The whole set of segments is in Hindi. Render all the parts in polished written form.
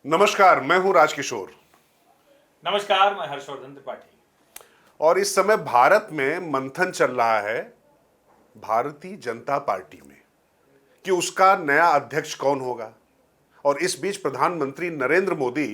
नमस्कार, मैं हूं राजकिशोर। नमस्कार, मैं हर्षवर्धन त्रिपाठी। और इस समय भारत में मंथन चल रहा है भारतीय जनता पार्टी में कि उसका नया अध्यक्ष कौन होगा। और इस बीच प्रधानमंत्री नरेंद्र मोदी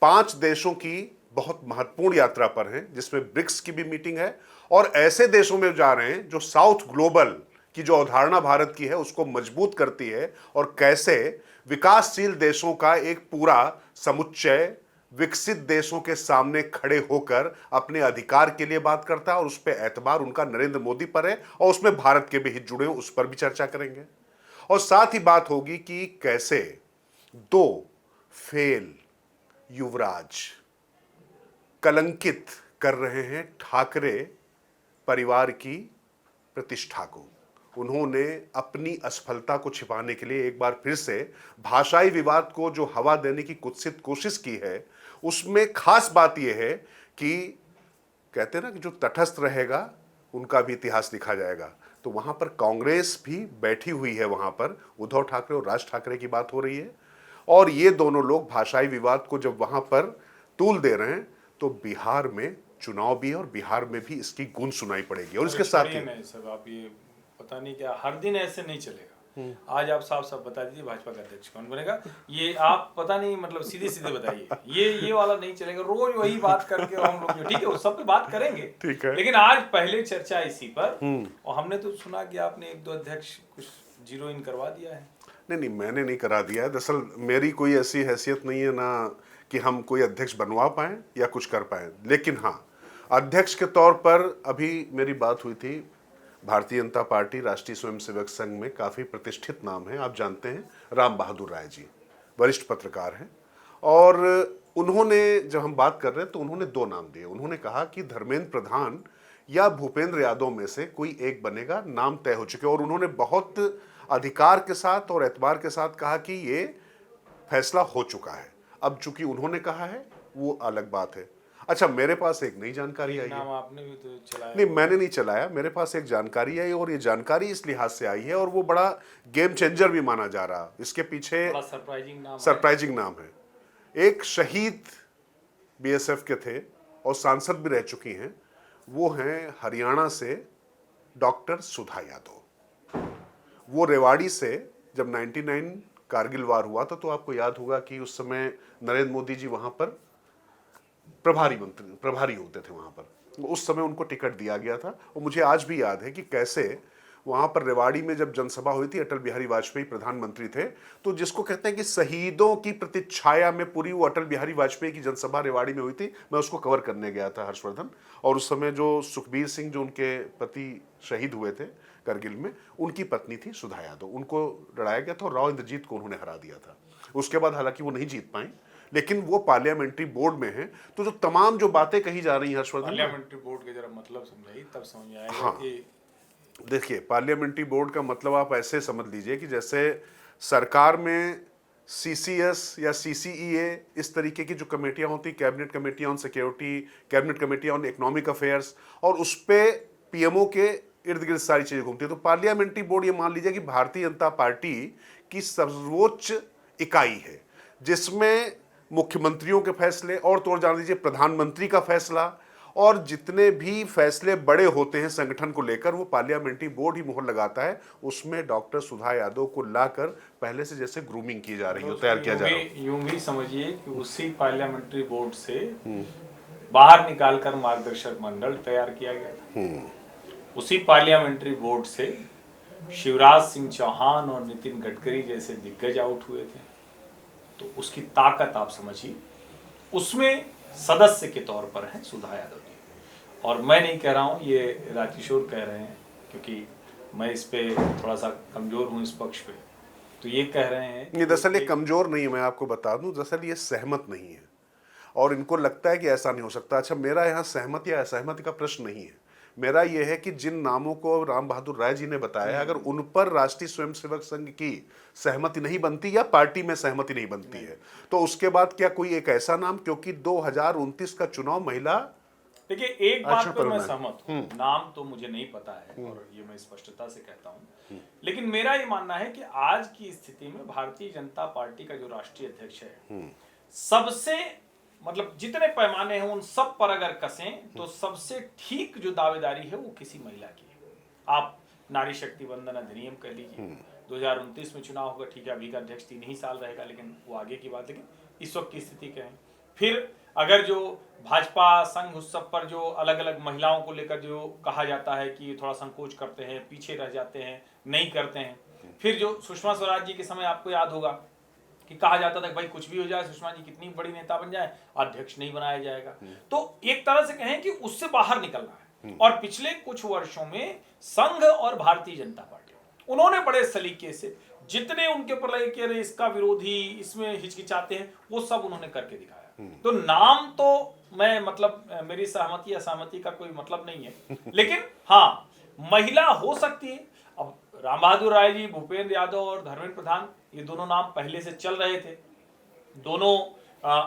5 देशों की बहुत महत्वपूर्ण यात्रा पर हैं, जिसमें ब्रिक्स की भी मीटिंग है। और ऐसे देशों में जा रहे हैं जो साउथ ग्लोबल की जो अवधारणा भारत की है उसको मजबूत करती है, और कैसे विकासशील देशों का एक पूरा समुच्चय विकसित देशों के सामने खड़े होकर अपने अधिकार के लिए बात करता है, और उस पर एतबार उनका नरेंद्र मोदी पर है, और उसमें भारत के भी हित जुड़े हैं, उस पर भी चर्चा करेंगे। और साथ ही बात होगी कि कैसे दो फेल युवराज कलंकित कर रहे हैं ठाकरे परिवार की प्रतिष्ठा को। उन्होंने अपनी असफलता को छिपाने के लिए एक बार फिर से भाषाई विवाद को जो हवा देने की कुत्सित कोशिश की है, उसमें खास बात यह है कि कहते हैं ना कि जो तटस्थ रहेगा उनका भी इतिहास लिखा जाएगा। तो वहां पर कांग्रेस भी बैठी हुई है, वहां पर उद्धव ठाकरे और राज ठाकरे की बात हो रही है, और ये दोनों लोग भाषाई विवाद को जब वहां पर तूल दे रहे हैं, तो बिहार में चुनाव भी है और बिहार में भी इसकी गूंज सुनाई पड़ेगी। और इसके साथ ही नहीं सब आप ये पता नहीं क्या हर दिन ऐसे नहीं चलेगा। आज आप साफ साफ बता दीजिए भाजपा का अध्यक्ष कौन बनेगा। ये आप पता नहीं मतलब सीधे सीधे बताइए। ये वाला नहीं चलेगा, रोज वही बात करके और हम लोग जो ठीक है उस सब पे बात करेंगे, ठीक है। लेकिन आज पहले चर्चा इसी पर। और हमने तो सुना कि आपने एक दो अध्यक्ष कुछ जीरो इन करवा दिया है। नहीं नहीं, मैंने नहीं करा दिया है। दरअसल मेरी कोई ऐसी हैसियत नहीं है ना कि हम कोई अध्यक्ष बनवा पाएं या कुछ कर पाएं, लेकिन हाँ, अध्यक्ष के तौर पर अभी मेरी बात हुई थी। भारतीय जनता पार्टी राष्ट्रीय स्वयंसेवक संघ में काफ़ी प्रतिष्ठित नाम है, आप जानते हैं, राम बहादुर राय जी वरिष्ठ पत्रकार हैं। और उन्होंने जब हम बात कर रहे हैं तो उन्होंने 2 नाम दिए। उन्होंने कहा कि धर्मेंद्र प्रधान या भूपेंद्र यादव में से कोई एक बनेगा, नाम तय हो चुके। और उन्होंने बहुत अधिकार के साथ और एतबार के साथ कहा कि ये फैसला हो चुका है। अब चूंकि उन्होंने कहा है वो अलग बात है। अच्छा, मेरे पास एक नई जानकारी आई है। नाम आपने भी तो चलाया। नहीं, मैंने नहीं चलाया, मेरे पास एक जानकारी आई, और ये जानकारी इस लिहाज से आई है और वो बड़ा गेम चेंजर भी माना जा रहा। इसके पीछे बड़ा सरप्राइजिंग नाम है। एक शहीद बीएसएफ के थे और सांसद भी रह चुकी हैं, वो हैं हरियाणा से डॉक्टर सुधा यादव। वो रेवाड़ी से जब 99 कारगिल वार हुआ था तो आपको याद होगा कि उस समय नरेंद्र मोदी जी वहां पर प्रभारी होते थे वहां पर। उस समय उनको टिकट दिया गया था। और मुझे आज भी याद है कि कैसे वहां पर रेवाड़ी में जब जनसभा हुई थी, अटल बिहारी वाजपेयी प्रधानमंत्री थे, तो जिसको कहते हैं कि शहीदों की प्रतिच्छाया में पूरी वो अटल बिहारी वाजपेयी की जनसभा रेवाड़ी में हुई थी। मैं उसको कवर करने गया था, हर्षवर्धन। और उस समय जो सुखबीर सिंह, जो उनके पति शहीद हुए थे करगिल में, उनकी पत्नी थी सुधा यादव। उनको लड़ाया गया था और राव इंद्रजीत को उन्होंने हरा दिया था। उसके बाद हालांकि वो नहीं जीत पाई, लेकिन वो पार्लियामेंट्री बोर्ड में है। तो जो तमाम जो बातें कही जा रही हैं हर्षवर्धन, पार्लियामेंट्री बोर्ड के जरा मतलब समझाइए, तब समझ में आएगा। हाँ, कि देखिए, पार्लियामेंट्री बोर्ड का मतलब आप ऐसे समझ लीजिए कि जैसे सरकार में सीसीएस या सीसीईए, इस तरीके की जो कमेटियां होती, कैबिनेट कमेटियां ऑन सिक्योरिटी, कैबिनेट कमेटियां ऑन इकोनॉमिक अफेयर्स, और उस पर पीएमओ के इर्द गिर्द सारी चीजें घूमती है। तो पार्लियामेंट्री बोर्ड, ये मान लीजिए कि भारतीय जनता पार्टी की सर्वोच्च इकाई है, जिसमें मुख्यमंत्रियों के फैसले, और तो और जान लीजिए प्रधानमंत्री का फैसला, और जितने भी फैसले बड़े होते हैं संगठन को लेकर, वो पार्लियामेंट्री बोर्ड ही मोहर लगाता है। उसमें डॉक्टर सुधा यादव को लाकर पहले से जैसे ग्रूमिंग की जा रही हो, तैयार किया जा रहा है। यूं भी समझिए कि उसी पार्लियामेंट्री बोर्ड से बाहर निकालकर मार्गदर्शक मंडल तैयार किया गया था। उसी पार्लियामेंट्री बोर्ड से शिवराज सिंह चौहान और नितिन गडकरी जैसे दिग्गज आउट हुए थे। तो उसकी ताकत आप समझिए। उसमें सदस्य के तौर पर हैं सुधा यादव जी। और मैं नहीं कह रहा हूँ, ये राजकिशोर कह रहे हैं, क्योंकि मैं इस पे थोड़ा सा कमजोर हूँ इस पक्ष पे। तो ये कह रहे हैं नहीं, दरअसल ये कमजोर नहीं है, मैं आपको बता दूं, दरअसल ये सहमत नहीं है और इनको लगता है कि ऐसा नहीं हो सकता। अच्छा, मेरा यहाँ सहमत या असहमति का प्रश्न नहीं है। मेरा यह है कि जिन नामों को राम बहादुर राय जी ने बताया, अगर उन पर राष्ट्रीय स्वयंसेवक संघ की सहमति नहीं बनती या पार्टी में सहमति नहीं बनती है, तो उसके बाद क्या कोई एक ऐसा नाम, क्योंकि 2029 का चुनाव महिला देखिए एक बात अच्छा, पर मैं पर सहमत हूँ, नाम तो मुझे नहीं पता है और ये मैं स्पष्टता से कहता हूँ, लेकिन मेरा ये मानना है कि आज की स्थिति में भारतीय जनता पार्टी का जो राष्ट्रीय अध्यक्ष है, सबसे मतलब जितने पैमाने हैं उन सब पर अगर कसें तो सबसे ठीक जो दावेदारी है वो किसी महिला की है। आप नारी शक्ति वंदन अधिनियम कह लीजिए, 2029 में चुनाव होगा, ठीक है अभी का अध्यक्ष 3 ही साल रहेगा, लेकिन वो आगे की बात, लेकिन इस वक्त की स्थिति कहें। फिर अगर जो भाजपा संघ उस सब पर जो अलग अलग महिलाओं को लेकर जो कहा जाता है कि थोड़ा संकोच करते हैं, पीछे रह जाते हैं, नहीं करते हैं। फिर जो सुषमा स्वराज जी के समय आपको याद होगा कि कहा जाता था कि भाई कुछ भी हो जाए, सुषमा जी कितनी बड़ी नेता बन जाए, अध्यक्ष नहीं बनाया जाएगा। तो एक तरह से कहें कि उससे बाहर निकलना है। और पिछले कुछ वर्षों में संघ और भारतीय जनता पार्टी उन्होंने बड़े सलीके से जितने उनके ऊपर लगे कि अरे इसका विरोधी, इसमें हिचकिचाते हैं, वो सब उन्होंने करके दिखाया। तो नाम तो मैं मतलब मेरी सहमति असहमति का कोई मतलब नहीं है, लेकिन हाँ महिला हो सकती है। अब राम बहादुर राय जी, भूपेंद्र यादव और धर्मेंद्र प्रधान, ये दोनों नाम पहले से चल रहे थे, दोनों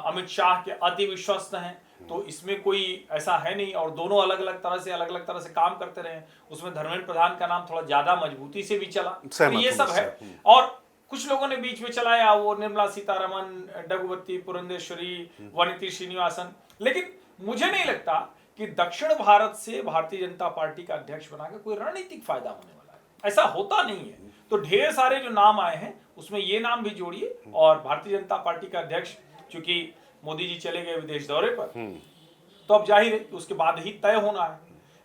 अमित शाह के अति विश्वस्त हैं, तो इसमें कोई ऐसा है नहीं, और दोनों अलग अलग तरह से काम करते रहे। उसमें धर्मेंद्र प्रधान का नाम थोड़ा ज्यादा मजबूती से भी चला, तो ये सब है। और कुछ लोगों ने बीच में चलाया, वो निर्मला सीतारमण, डगुवती पुरंदेश्वरी, वनिति श्रीनिवासन, लेकिन मुझे नहीं लगता कि दक्षिण भारत से भारतीय जनता पार्टी का अध्यक्ष बनाकर कोई रणनीतिक फायदा होने वाला है, ऐसा होता नहीं है। तो ढेर सारे जो नाम आए हैं उसमें ये नाम भी जोड़िए, और भारतीय जनता पार्टी का अध्यक्ष, चूंकि मोदी जी चले गए विदेश दौरे पर, तो अब जाहिर है कि उसके बाद ही तय होना है,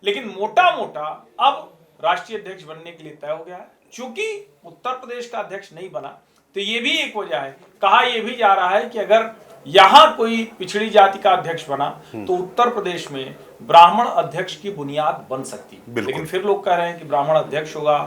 लेकिन मोटा मोटा अब राष्ट्रीय अध्यक्ष बनने के लिए तय हो गया है। चूंकि उत्तर प्रदेश का अध्यक्ष नहीं बना, तो ये भी एक वजह है। कहा यह भी जा रहा है कि अगर यहां कोई पिछड़ी जाति का अध्यक्ष बना तो उत्तर प्रदेश में ब्राह्मण अध्यक्ष की बुनियाद बन सकती है। लेकिन फिर लोग कह रहे हैं कि ब्राह्मण अध्यक्ष होगा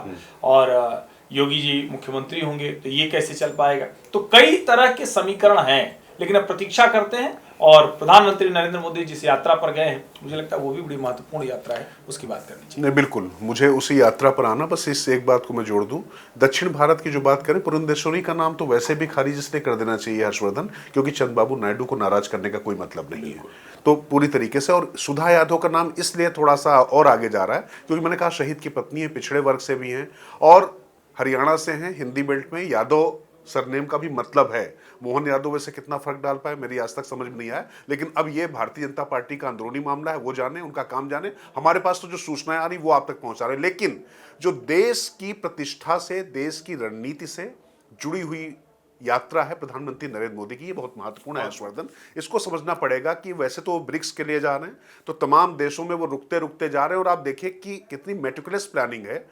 और योगी जी मुख्यमंत्री होंगे, तो ये कैसे चल पाएगा। तो कई तरह के समीकरण हैं, लेकिन अब प्रतीक्षा करते हैं। और प्रधानमंत्री नरेंद्र मोदी जिस यात्रा पर गए हैं, मुझे लगता है वो भी बड़ी महत्वपूर्ण यात्रा है, उसकी बात करनी चाहिए। नहीं, बिल्कुल, मुझे उसी यात्रा पर आना, बस इस एक बात को मैं जोड़ दूं, दक्षिण भारत की जो बात करें, पुरंदेश्वरी का नाम तो वैसे भी खारिज इसलिए कर देना चाहिए हर्षवर्धन, क्योंकि चंद्रबाबू नायडू को नाराज करने का कोई मतलब नहीं है, तो पूरी तरीके से। और सुधा यादव का नाम इसलिए थोड़ा सा और आगे जा रहा है क्योंकि मैंने कहा शहीद की पत्नी है, पिछड़े वर्ग से भी हैं और हरियाणा से हैं, हिंदी बेल्ट में यादव सरनेम का भी मतलब है। मोहन यादव वैसे कितना फर्क डाल पाए मेरी आज तक समझ में नहीं आया, लेकिन अब ये भारतीय जनता पार्टी का अंदरूनी मामला है, वो जाने, उनका काम जाने। हमारे पास तो जो सूचनाएं आ रही वो आप तक पहुंचा रहे हैं, लेकिन जो देश की प्रतिष्ठा से, देश की रणनीति से जुड़ी हुई यात्रा है प्रधानमंत्री नरेंद्र मोदी की, ये बहुत महत्वपूर्ण है हर्षवर्धन। इसको समझना पड़ेगा कि वैसे तो ब्रिक्स के लिए जा रहे हैं, तो तमाम देशों में वो रुकते रुकते जा रहे हैं, और आप देखिए कि कितनी मेटिकुलस प्लानिंग है।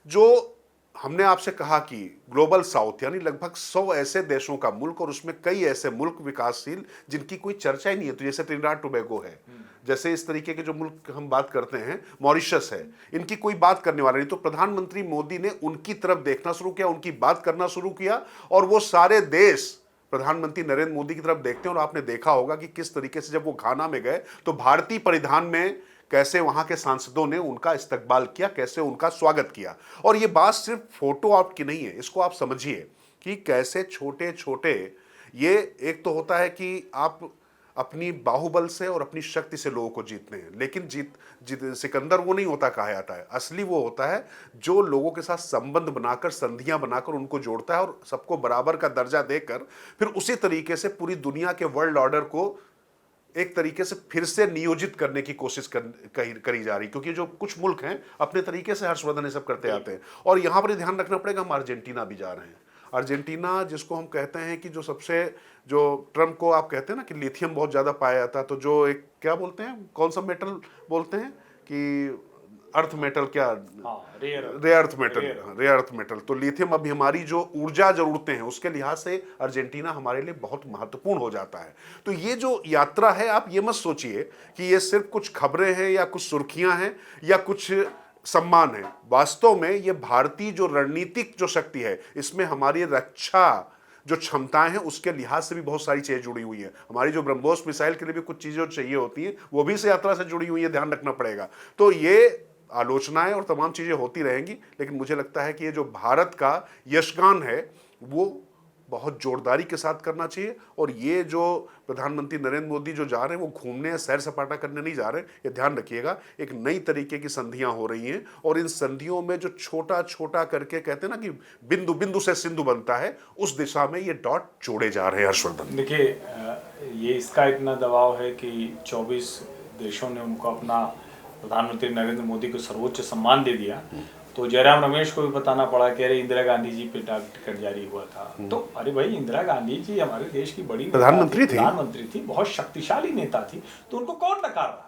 जो हमने आपसे कहा कि ग्लोबल साउथ यानी लगभग 100 ऐसे देशों का मुल्क, और उसमें कई ऐसे मुल्क विकासशील जिनकी कोई चर्चा ही नहीं है, तो जैसे त्रिनिदाद टोबैगो है, जैसे इस तरीके के जो मुल्क हम बात करते हैं, मॉरिशस है, इनकी कोई बात करने वाला नहीं। तो प्रधानमंत्री मोदी ने उनकी तरफ देखना शुरू किया, उनकी बात करना शुरू किया, और वो सारे देश प्रधानमंत्री नरेंद्र मोदी की तरफ देखते हैं। और आपने देखा होगा कि किस तरीके से जब वो घाना में गए तो भारतीय परिधान में कैसे वहां के सांसदों ने उनका इस्तकबाल किया, कैसे उनका स्वागत किया। और ये बात सिर्फ फोटो आउट की नहीं है, इसको आप समझिए कि कैसे छोटे छोटे, ये एक तो होता है कि आप अपनी बाहुबल से और अपनी शक्ति से लोगों को जीतते हैं, लेकिन सिकंदर वो नहीं होता कहा जाता है, असली वो होता है जो लोगों के साथ संबंध बनाकर, संधियां बनाकर उनको जोड़ता है और सबको बराबर का दर्जा देकर फिर उसी तरीके से पूरी दुनिया के वर्ल्ड ऑर्डर को एक तरीके से फिर से नियोजित करने की कोशिश करी जा रही, क्योंकि जो कुछ मुल्क हैं अपने तरीके से हर्षवर्धन ये सब करते आते हैं। और यहां पर ध्यान रखना पड़ेगा, हम अर्जेंटीना भी जा रहे हैं। अर्जेंटीना जिसको हम कहते हैं कि जो सबसे, जो ट्रम्प को आप कहते हैं ना कि लिथियम बहुत ज्यादा पाया जाता है, तो जो एक क्या बोलते हैं, कौन सा मेटल बोलते हैं कि अर्थ मेटल, क्या रेयर अर्थ मेटल, तो लिथियम अभी हमारी जो ऊर्जा जरूरतें हैं उसके लिहाज से अर्जेंटीना हमारे लिए बहुत महत्वपूर्ण हो जाता है। तो ये जो यात्रा है, आप ये मत सोचिए कि ये सिर्फ कुछ खबरें हैं या कुछ सुर्खियां हैं या कुछ सम्मान है। वास्तव में ये भारतीय जो रणनीतिक जो शक्ति है, इसमें हमारी रक्षा जो क्षमताएं हैं उसके लिहाज से भी बहुत सारी चीजें जुड़ी हुई है। हमारी जो ब्रह्मोस मिसाइल के लिए भी कुछ चीजें चाहिए होती हैं, वो भी इस यात्रा से जुड़ी हुई है, ध्यान रखना पड़ेगा। तो ये आलोचनाएं और तमाम चीजें होती रहेंगी, लेकिन मुझे लगता है कि ये जो भारत का यशगान है वो बहुत जोरदारी के साथ करना चाहिए। और ये जो प्रधानमंत्री नरेंद्र मोदी जो जा रहे हैं वो घूमने सैर सपाटा करने नहीं जा रहे, ये ध्यान रखिएगा। एक नई तरीके की संधियां हो रही हैं और इन संधियों में जो छोटा छोटा करके कहते हैं ना कि बिंदु बिंदु से सिंधु बनता है, उस दिशा में ये डॉट जोड़े जा रहे हैं। हर्षवर्धन, देखिए, ये इसका इतना दबाव है कि 24 देशों ने उनको अपना प्रधानमंत्री नरेंद्र मोदी को सर्वोच्च सम्मान दे दिया, तो जयराम रमेश को भी बताना पड़ा कि अरे इंदिरा गांधी जी पे डाक टिकट जारी हुआ था। तो अरे भाई, इंदिरा गांधी जी हमारे देश की बड़ी प्रधानमंत्री थी, बहुत शक्तिशाली नेता थी, तो उनको कौन नकार रहा है?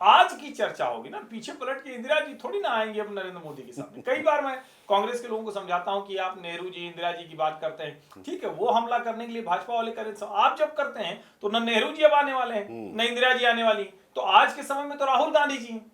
आज की चर्चा होगी ना, पीछे पलट के इंदिरा जी थोड़ी ना आएंगे अब नरेंद्र मोदी के सामने। कई बार मैं कांग्रेस के लोगों को समझाता हूं कि आप नेहरू जी इंदिरा जी की बात करते हैं, ठीक है, वो हमला करने के लिए भाजपा वाले करें, आप जब करते हैं तो न नेहरू जी अब आने वाले हैं न इंदिरा जी आने वाली, तो आज के समय में तो राहुल गांधी जी हैं।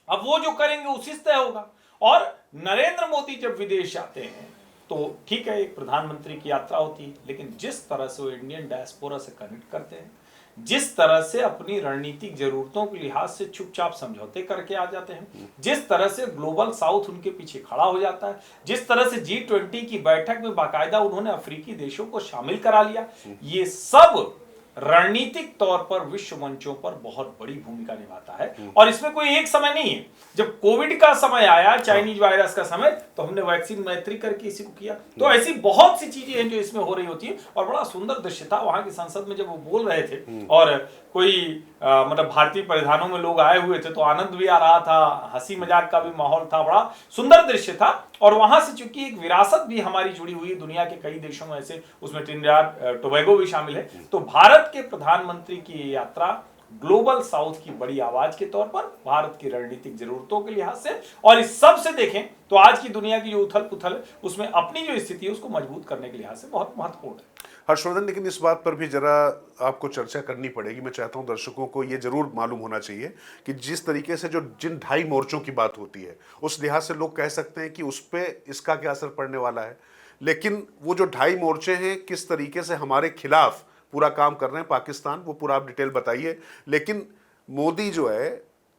अब वो जो करेंगे उसी से तय होगा। और नरेंद्र मोदी जब विदेश जाते हैं तो ठीक है, एक प्रधानमंत्री की यात्रा होती है, लेकिन जिस तरह से वो इंडियन डायस्पोरा से कनेक्ट करते हैं, जिस तरह से अपनी रणनीतिक जरूरतों के लिहाज से चुपचाप समझौते करके आ जाते हैं, जिस तरह से ग्लोबल साउथ उनके पीछे खड़ा हो जाता है, जिस तरह से G20 की बैठक में बाकायदा उन्होंने अफ्रीकी देशों को शामिल करा लिया, ये सब रणनीतिक तौर पर विश्व मंचों पर बहुत बड़ी भूमिका निभाता है। और इसमें कोई एक समय नहीं है। जब कोविड का समय आया, चाइनीज वायरस का समय, तो हमने वैक्सीन मैत्री करके इसी को किया। तो ऐसी बहुत सी चीजें हैं जो इसमें हो रही होती है। और बड़ा सुंदर दृश्य था वहां की संसद में जब वो बोल रहे थे और कोई मतलब भारतीय परिधानों में लोग आए हुए थे, तो आनंद भी आ रहा था, हंसी मजाक का भी माहौल था, बड़ा सुंदर दृश्य था। और वहां से चूंकि एक विरासत भी हमारी जुड़ी हुई है दुनिया के कई देशों में, ऐसे उसमें ट्रिनिडाद टोबैगो भी शामिल है, तो भारत के प्रधानमंत्री की यात्रा ग्लोबल साउथ की बड़ी आवाज के तौर पर, भारत की रणनीतिक जरूरतों के लिहाज से, और इस सब से देखें तो आज की दुनिया की जो उथल पुथल है उसमें अपनी जो स्थिति है उसको मजबूत करने के लिहाज से बहुत महत्वपूर्ण है। हर्षवर्धन, लेकिन इस बात पर भी जरा आपको चर्चा करनी पड़ेगी। मैं चाहता हूं दर्शकों को ये जरूर मालूम होना चाहिए कि जिस तरीके से जो जिन 2.5 मोर्चों की बात होती है, उस लिहाज से लोग कह सकते हैं कि उस पर इसका क्या असर पड़ने वाला है, लेकिन वो जो 2.5 मोर्चे हैं किस तरीके से हमारे खिलाफ पूरा काम कर रहे हैं पाकिस्तान, वो पूरा आप डिटेल बताइए। लेकिन मोदी जो है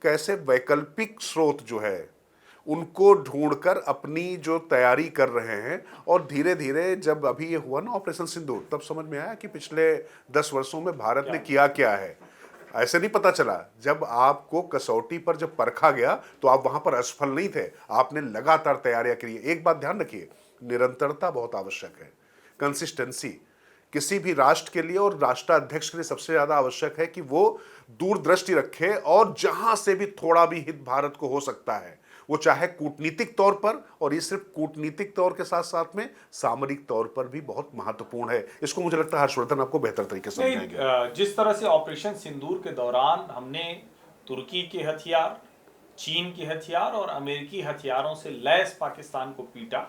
कैसे वैकल्पिक स्रोत जो है उनको ढूंढकर अपनी जो तैयारी कर रहे हैं, और धीरे धीरे जब अभी ये हुआ ना ऑपरेशन सिंदूर, तब समझ में आया कि पिछले 10 वर्षों में भारत ने किया क्या है। ऐसे नहीं पता चला, जब आपको कसौटी पर जब परखा गया तो आप वहां पर असफल नहीं थे, आपने लगातार तैयारियां की। एक बात ध्यान रखिए, निरंतरता बहुत आवश्यक है, कंसिस्टेंसी किसी भी राष्ट्र के लिए और राष्ट्राध्यक्ष के लिए सबसे ज्यादा आवश्यक है कि वो दूरदृष्टि रखे, और जहां से भी थोड़ा भी हित भारत को हो सकता है, वो चाहे कूटनीतिक तौर पर, और ये सिर्फ कूटनीतिक तौर के साथ साथ में सामरिक तौर पर भी बहुत महत्वपूर्ण है। इसको मुझे लगता है हर्षवर्धन आपको बेहतर तरीके से समझाएंगे। जिस तरह से ऑपरेशन सिंदूर के दौरान हमने तुर्की के हथियार, चीन के हथियार और अमेरिकी हथियारों से लैस पाकिस्तान को पीटा,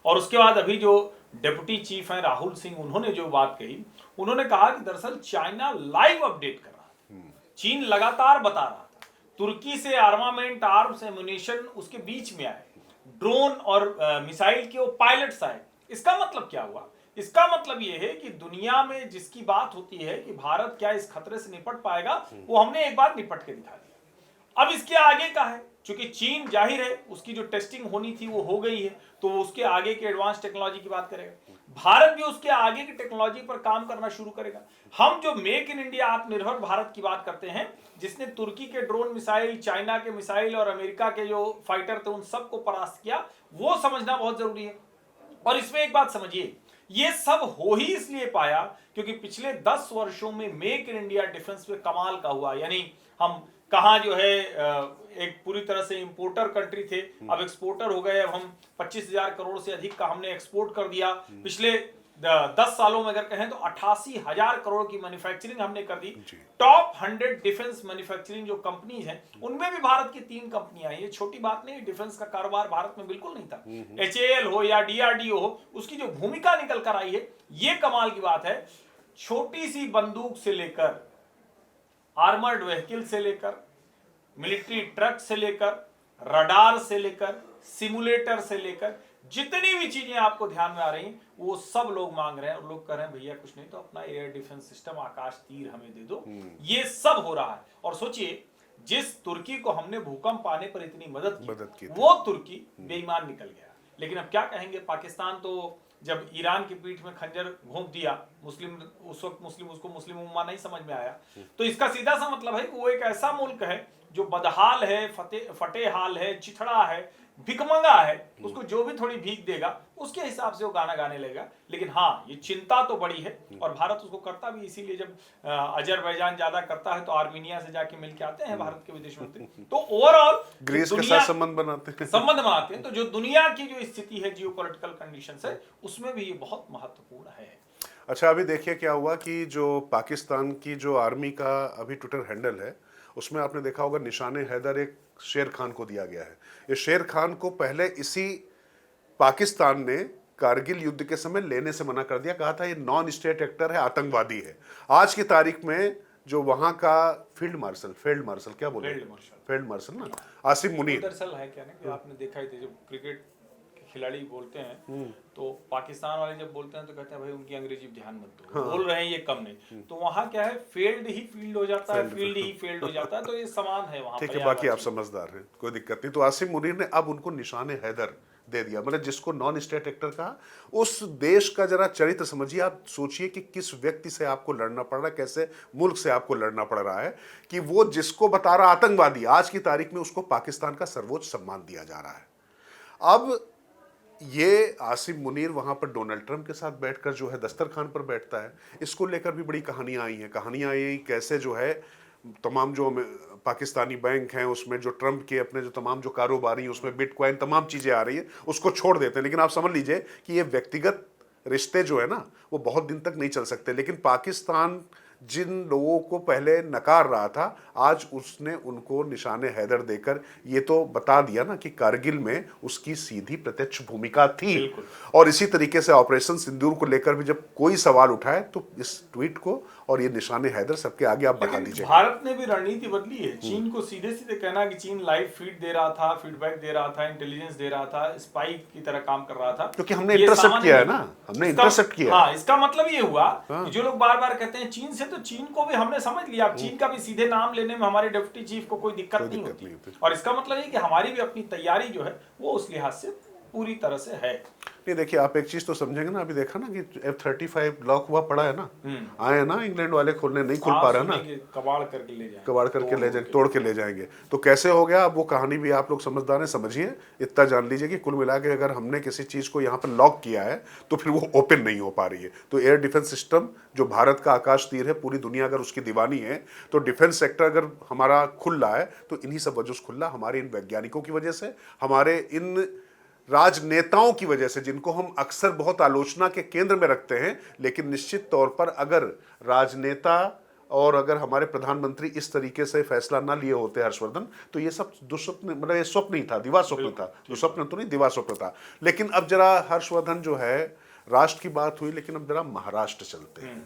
और उसके बाद अभी जो डिप्टी चीफ हैं राहुल सिंह, उन्होंने जो बात कही, उन्होंने कहा कि दरअसल चाइना लाइव अपडेट कर रहा था, चीन लगातार बता रहा था, तुर्की से आर्मामेंट, आर्म्स, एमुनिशन उसके बीच में आए, ड्रोन और मिसाइल के वो पायलट्स आए। इसका मतलब क्या हुआ? इसका मतलब ये है कि दुनिया में जिसकी बात होती है कि भारत क्या इस खतरे से निपट पाएगा, वो हमने एक बार निपट के दिखा दिया। अब इसके आगे का है, क्योंकि चीन जाहिर है उसकी जो टेस्टिंग होनी थी वो हो गई है, तो वो उसके आगे के एडवांस टेक्नोलॉजी की बात करेगा। भारत भी उसके आगे की टेक्नोलॉजी पर काम करना शुरू करेगा। हम जो मेक इन इंडिया आत्मनिर्भर भारत की बात करते हैं, जिसने तुर्की के ड्रोन मिसाइल, चाइना के मिसाइल और अमेरिका के जो फाइटर थे उन सबको परास्त किया, वो समझना बहुत जरूरी है। और इसमें एक बात समझिए, ये सब हो ही इसलिए पाया क्योंकि पिछले 10 वर्षों में मेक इन इंडिया डिफेंस में कमाल का हुआ। यानी हम कहां जो है एक पूरी तरह से इंपोर्टर कंट्री थे, अब एक्सपोर्टर हो गए। अब हम 25,000 करोड़ से अधिक का हमने एक्सपोर्ट कर दिया। पिछले 10 सालों में अगर कहें तो 88,000 करोड़ की मैन्युफैक्चरिंग हमने कर दी। टॉप 100 डिफेंस मैन्युफैक्चरिंग जो कंपनीज हैं उनमें भी भारत की 3 कंपनियां हैं। ये छोटी बात नहीं, डिफेंस का कारोबार भारत में बिल्कुल नहीं था। HAL हो या DRDO हो, उसकी जो भूमिका निकल कर आई है, ये कमाल की बात है। छोटी सी बंदूक से लेकर आर्मर्ड व्हीकल से लेकर मिलिट्री ट्रक से लेकर रडार से लेकर सिमुलेटर से लेकर जितनी भी चीजें आपको ध्यान में आ रही हैं, वो सब लोग मांग रहे हैं। और लोग कह रहे हैं भैया कुछ नहीं तो अपना एयर डिफेंस सिस्टम, आकाश तीर हमें दे दो। ये सब हो रहा है। और सोचिए, जिस तुर्की को हमने भूकंप आने पर इतनी मदद की, वो तुर्की बेईमान निकल गया। लेकिन अब क्या कहेंगे, पाकिस्तान तो जब ईरान की पीठ में खंजर घोंप दिया मुस्लिम, उस वक्त उसको मुस्लिम उम्मा नहीं समझ में आया। तो इसका सीधा सा मतलब है कि वो एक ऐसा मुल्क है जो बदहाल है, फटे हाल है, चिथड़ा है, भिकमंगा है, उसको जो भी थोड़ी भीख देगा उसके हिसाब से वो गाना गाने लगेगा। लेकिन हाँ, ये चिंता तो बड़ी है और भारत उसको करता भी इसीलिए। जब अजरबैजान ज्यादा करता है तो आर्मीनिया से जाके मिल के आते हैं भारत के विदेश मंत्री, तो ओवरऑल ग्रीस के साथ संबंध बनाते हैं। तो जो दुनिया की जो स्थिति है, जियोपॉलिटिकल कंडीशंस है, उसमें भी ये बहुत महत्वपूर्ण है। अच्छा, अभी देखिए क्या हुआ कि जो पाकिस्तान की जो आर्मी का अभी ट्विटर हैंडल है, उसमें आपने देखा होगा निशाने हैदर एक शेर खान को दिया गया है। ये शेर खान को पहले इसी पाकिस्तान ने कारगिल युद्ध के समय लेने से मना कर दिया, कहा था ये नॉन स्टेट एक्टर है, आतंकवादी है। आज की तारीख में जो वहां का फील्ड मार्शल क्या बोले, फील्ड मार्शल ना, आसिम मुनीर। दरअसल है क्या ना कि आपने देखा ही था, जब क्रिकेट खिलाड़ी बोलते हैं तो पाकिस्तान वाले जब बोलते हैं तो कहते हैं भाई उनकी अंग्रेजी ध्यान मत दो, हाँ। बोल रहे हैं ये कम नहीं। तो वहाँ क्या है, फील्ड ही फील्ड हो जाता है, फील्ड ही फील्ड हो जाता है। तो ये समान है वहाँ। ठीक है, बाकी आप समझदार हैं, कोई दिक्कत नहीं। तो आसिम मुनीर ने अब उनको निशाने हैदर दे दिया, मतलब जिसको नॉन स्टेट एक्टर कहा। उस देश का जरा चरित्र समझिए, आप सोचिए कि किस व्यक्ति से आपको लड़ना पड़ रहा है, कैसे मुल्क से आपको लड़ना पड़ रहा है, कि वो जिसको बता रहा आतंकवादी, आज की तारीख में उसको पाकिस्तान का सर्वोच्च सम्मान दिया जा रहा है। अब ये आसिम मुनीर वहां पर डोनाल्ड ट्रंप के साथ बैठकर जो है दस्तरखान पर बैठता है। इसको लेकर भी बड़ी कहानियां आई हैं। कहानियां आई कैसे जो है तमाम जो पाकिस्तानी बैंक हैं उसमें जो ट्रंप के अपने जो तमाम जो कारोबारी, उसमें बिटकॉइन तमाम चीज़ें आ रही है, उसको छोड़ देते हैं। लेकिन आप समझ लीजिए कि ये व्यक्तिगत रिश्ते जो है ना, वो बहुत दिन तक नहीं चल सकते। लेकिन पाकिस्तान जिन लोगों को पहले नकार रहा था, आज उसने उनको निशाने हैदर देकर ये तो बता दिया ना कि कारगिल में उसकी सीधी प्रत्यक्ष भूमिका थी। और इसी तरीके से ऑपरेशन सिंदूर को लेकर भी जब कोई सवाल उठाए तो इस ट्वीट को और ये निशाने हैदर सबके आगे आप बढ़ा दीजिए। भारत ने भी रणनीति बदली है। चीन को सीधे सीधे कहना कि चीन लाइव फीड दे रहा था, फीडबैक दे रहा था, इंटेलिजेंस दे रहा था, स्पाई की तरह काम कर रहा था, क्योंकि हमने इंटरसेप्ट किया है ना, हमने इंटरसेप्ट किया। हाँ, इसका मतलब ये हुआ कि जो लोग बार बार कहते हैं चीन से, तो चीन को भी हमने समझ लिया। चीन का भी सीधे नाम लेने में हमारे डिप्टी चीफ को कोई दिक्कत नहीं होती। और इसका मतलब ये कि हमारी भी अपनी तैयारी जो है वो उस लिहाज से पूरी तरह से है। नहीं, देखिए आप एक चीज तो समझेंगे ना, अभी देखा ना कि F-35 लॉक हुआ पड़ा है ना, आए ना इंग्लैंड वाले, खोलने नहीं खुल पा रहा ना, कबाड़ करके ले जाएंगे, तोड़ के ले जाएंगे। तो कैसे हो गया? अब वो कहानी भी आप लोग समझदार हैं, समझिए, इतना जान लीजिए कि कुल मिला के अगर हमने किसी चीज को यहाँ पर लॉक किया है तो फिर वो ओपन नहीं हो पा रही है। तो एयर डिफेंस सिस्टम जो भारत का आकाश तीर है, पूरी दुनिया अगर उसकी दीवानी है, तो डिफेंस सेक्टर अगर हमारा खुल रहा है तो इन्हीं सब वजह से खुल रहा, हमारे इन वैज्ञानिकों की वजह से, हमारे इन राजनेताओं की वजह से, जिनको हम अक्सर बहुत आलोचना के केंद्र में रखते हैं। लेकिन निश्चित तौर पर अगर राजनेता और अगर हमारे प्रधानमंत्री इस तरीके से फैसला ना लिए होते हर्षवर्धन, तो ये सब दुस्वप्न, मतलब ये स्वप्न ही था, दिवा स्वप्न था। दुस्वप्न तो नहीं, दिवा स्वप्न था। लेकिन अब जरा हर्षवर्धन जो है, राष्ट्र की बात हुई, लेकिन अब जरा महाराष्ट्र चलते हैं,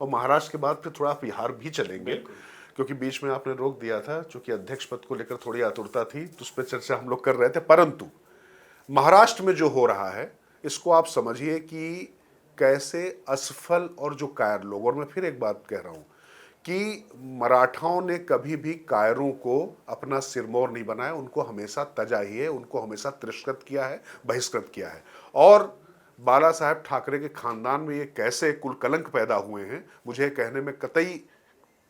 और महाराष्ट्र के बाद फिर थोड़ा बिहार भी चलेंगे, क्योंकि बीच में आपने रोक दिया था, चूंकि अध्यक्ष पद को लेकर थोड़ी आतुरता थी, तो उस पर चर्चा हम लोग कर रहे थे। परंतु महाराष्ट्र में जो हो रहा है, इसको आप समझिए कि कैसे असफल और जो कायर लोग, और मैं फिर एक बात कह रहा हूं कि मराठाओं ने कभी भी कायरों को अपना सिरमौर नहीं बनाया, उनको हमेशा तजा ही है, उनको हमेशा तिरस्कृत किया है, बहिष्कृत किया है। और बाला साहेब ठाकरे के खानदान में ये कैसे कुल कलंक पैदा हुए हैं, मुझे कहने में कतई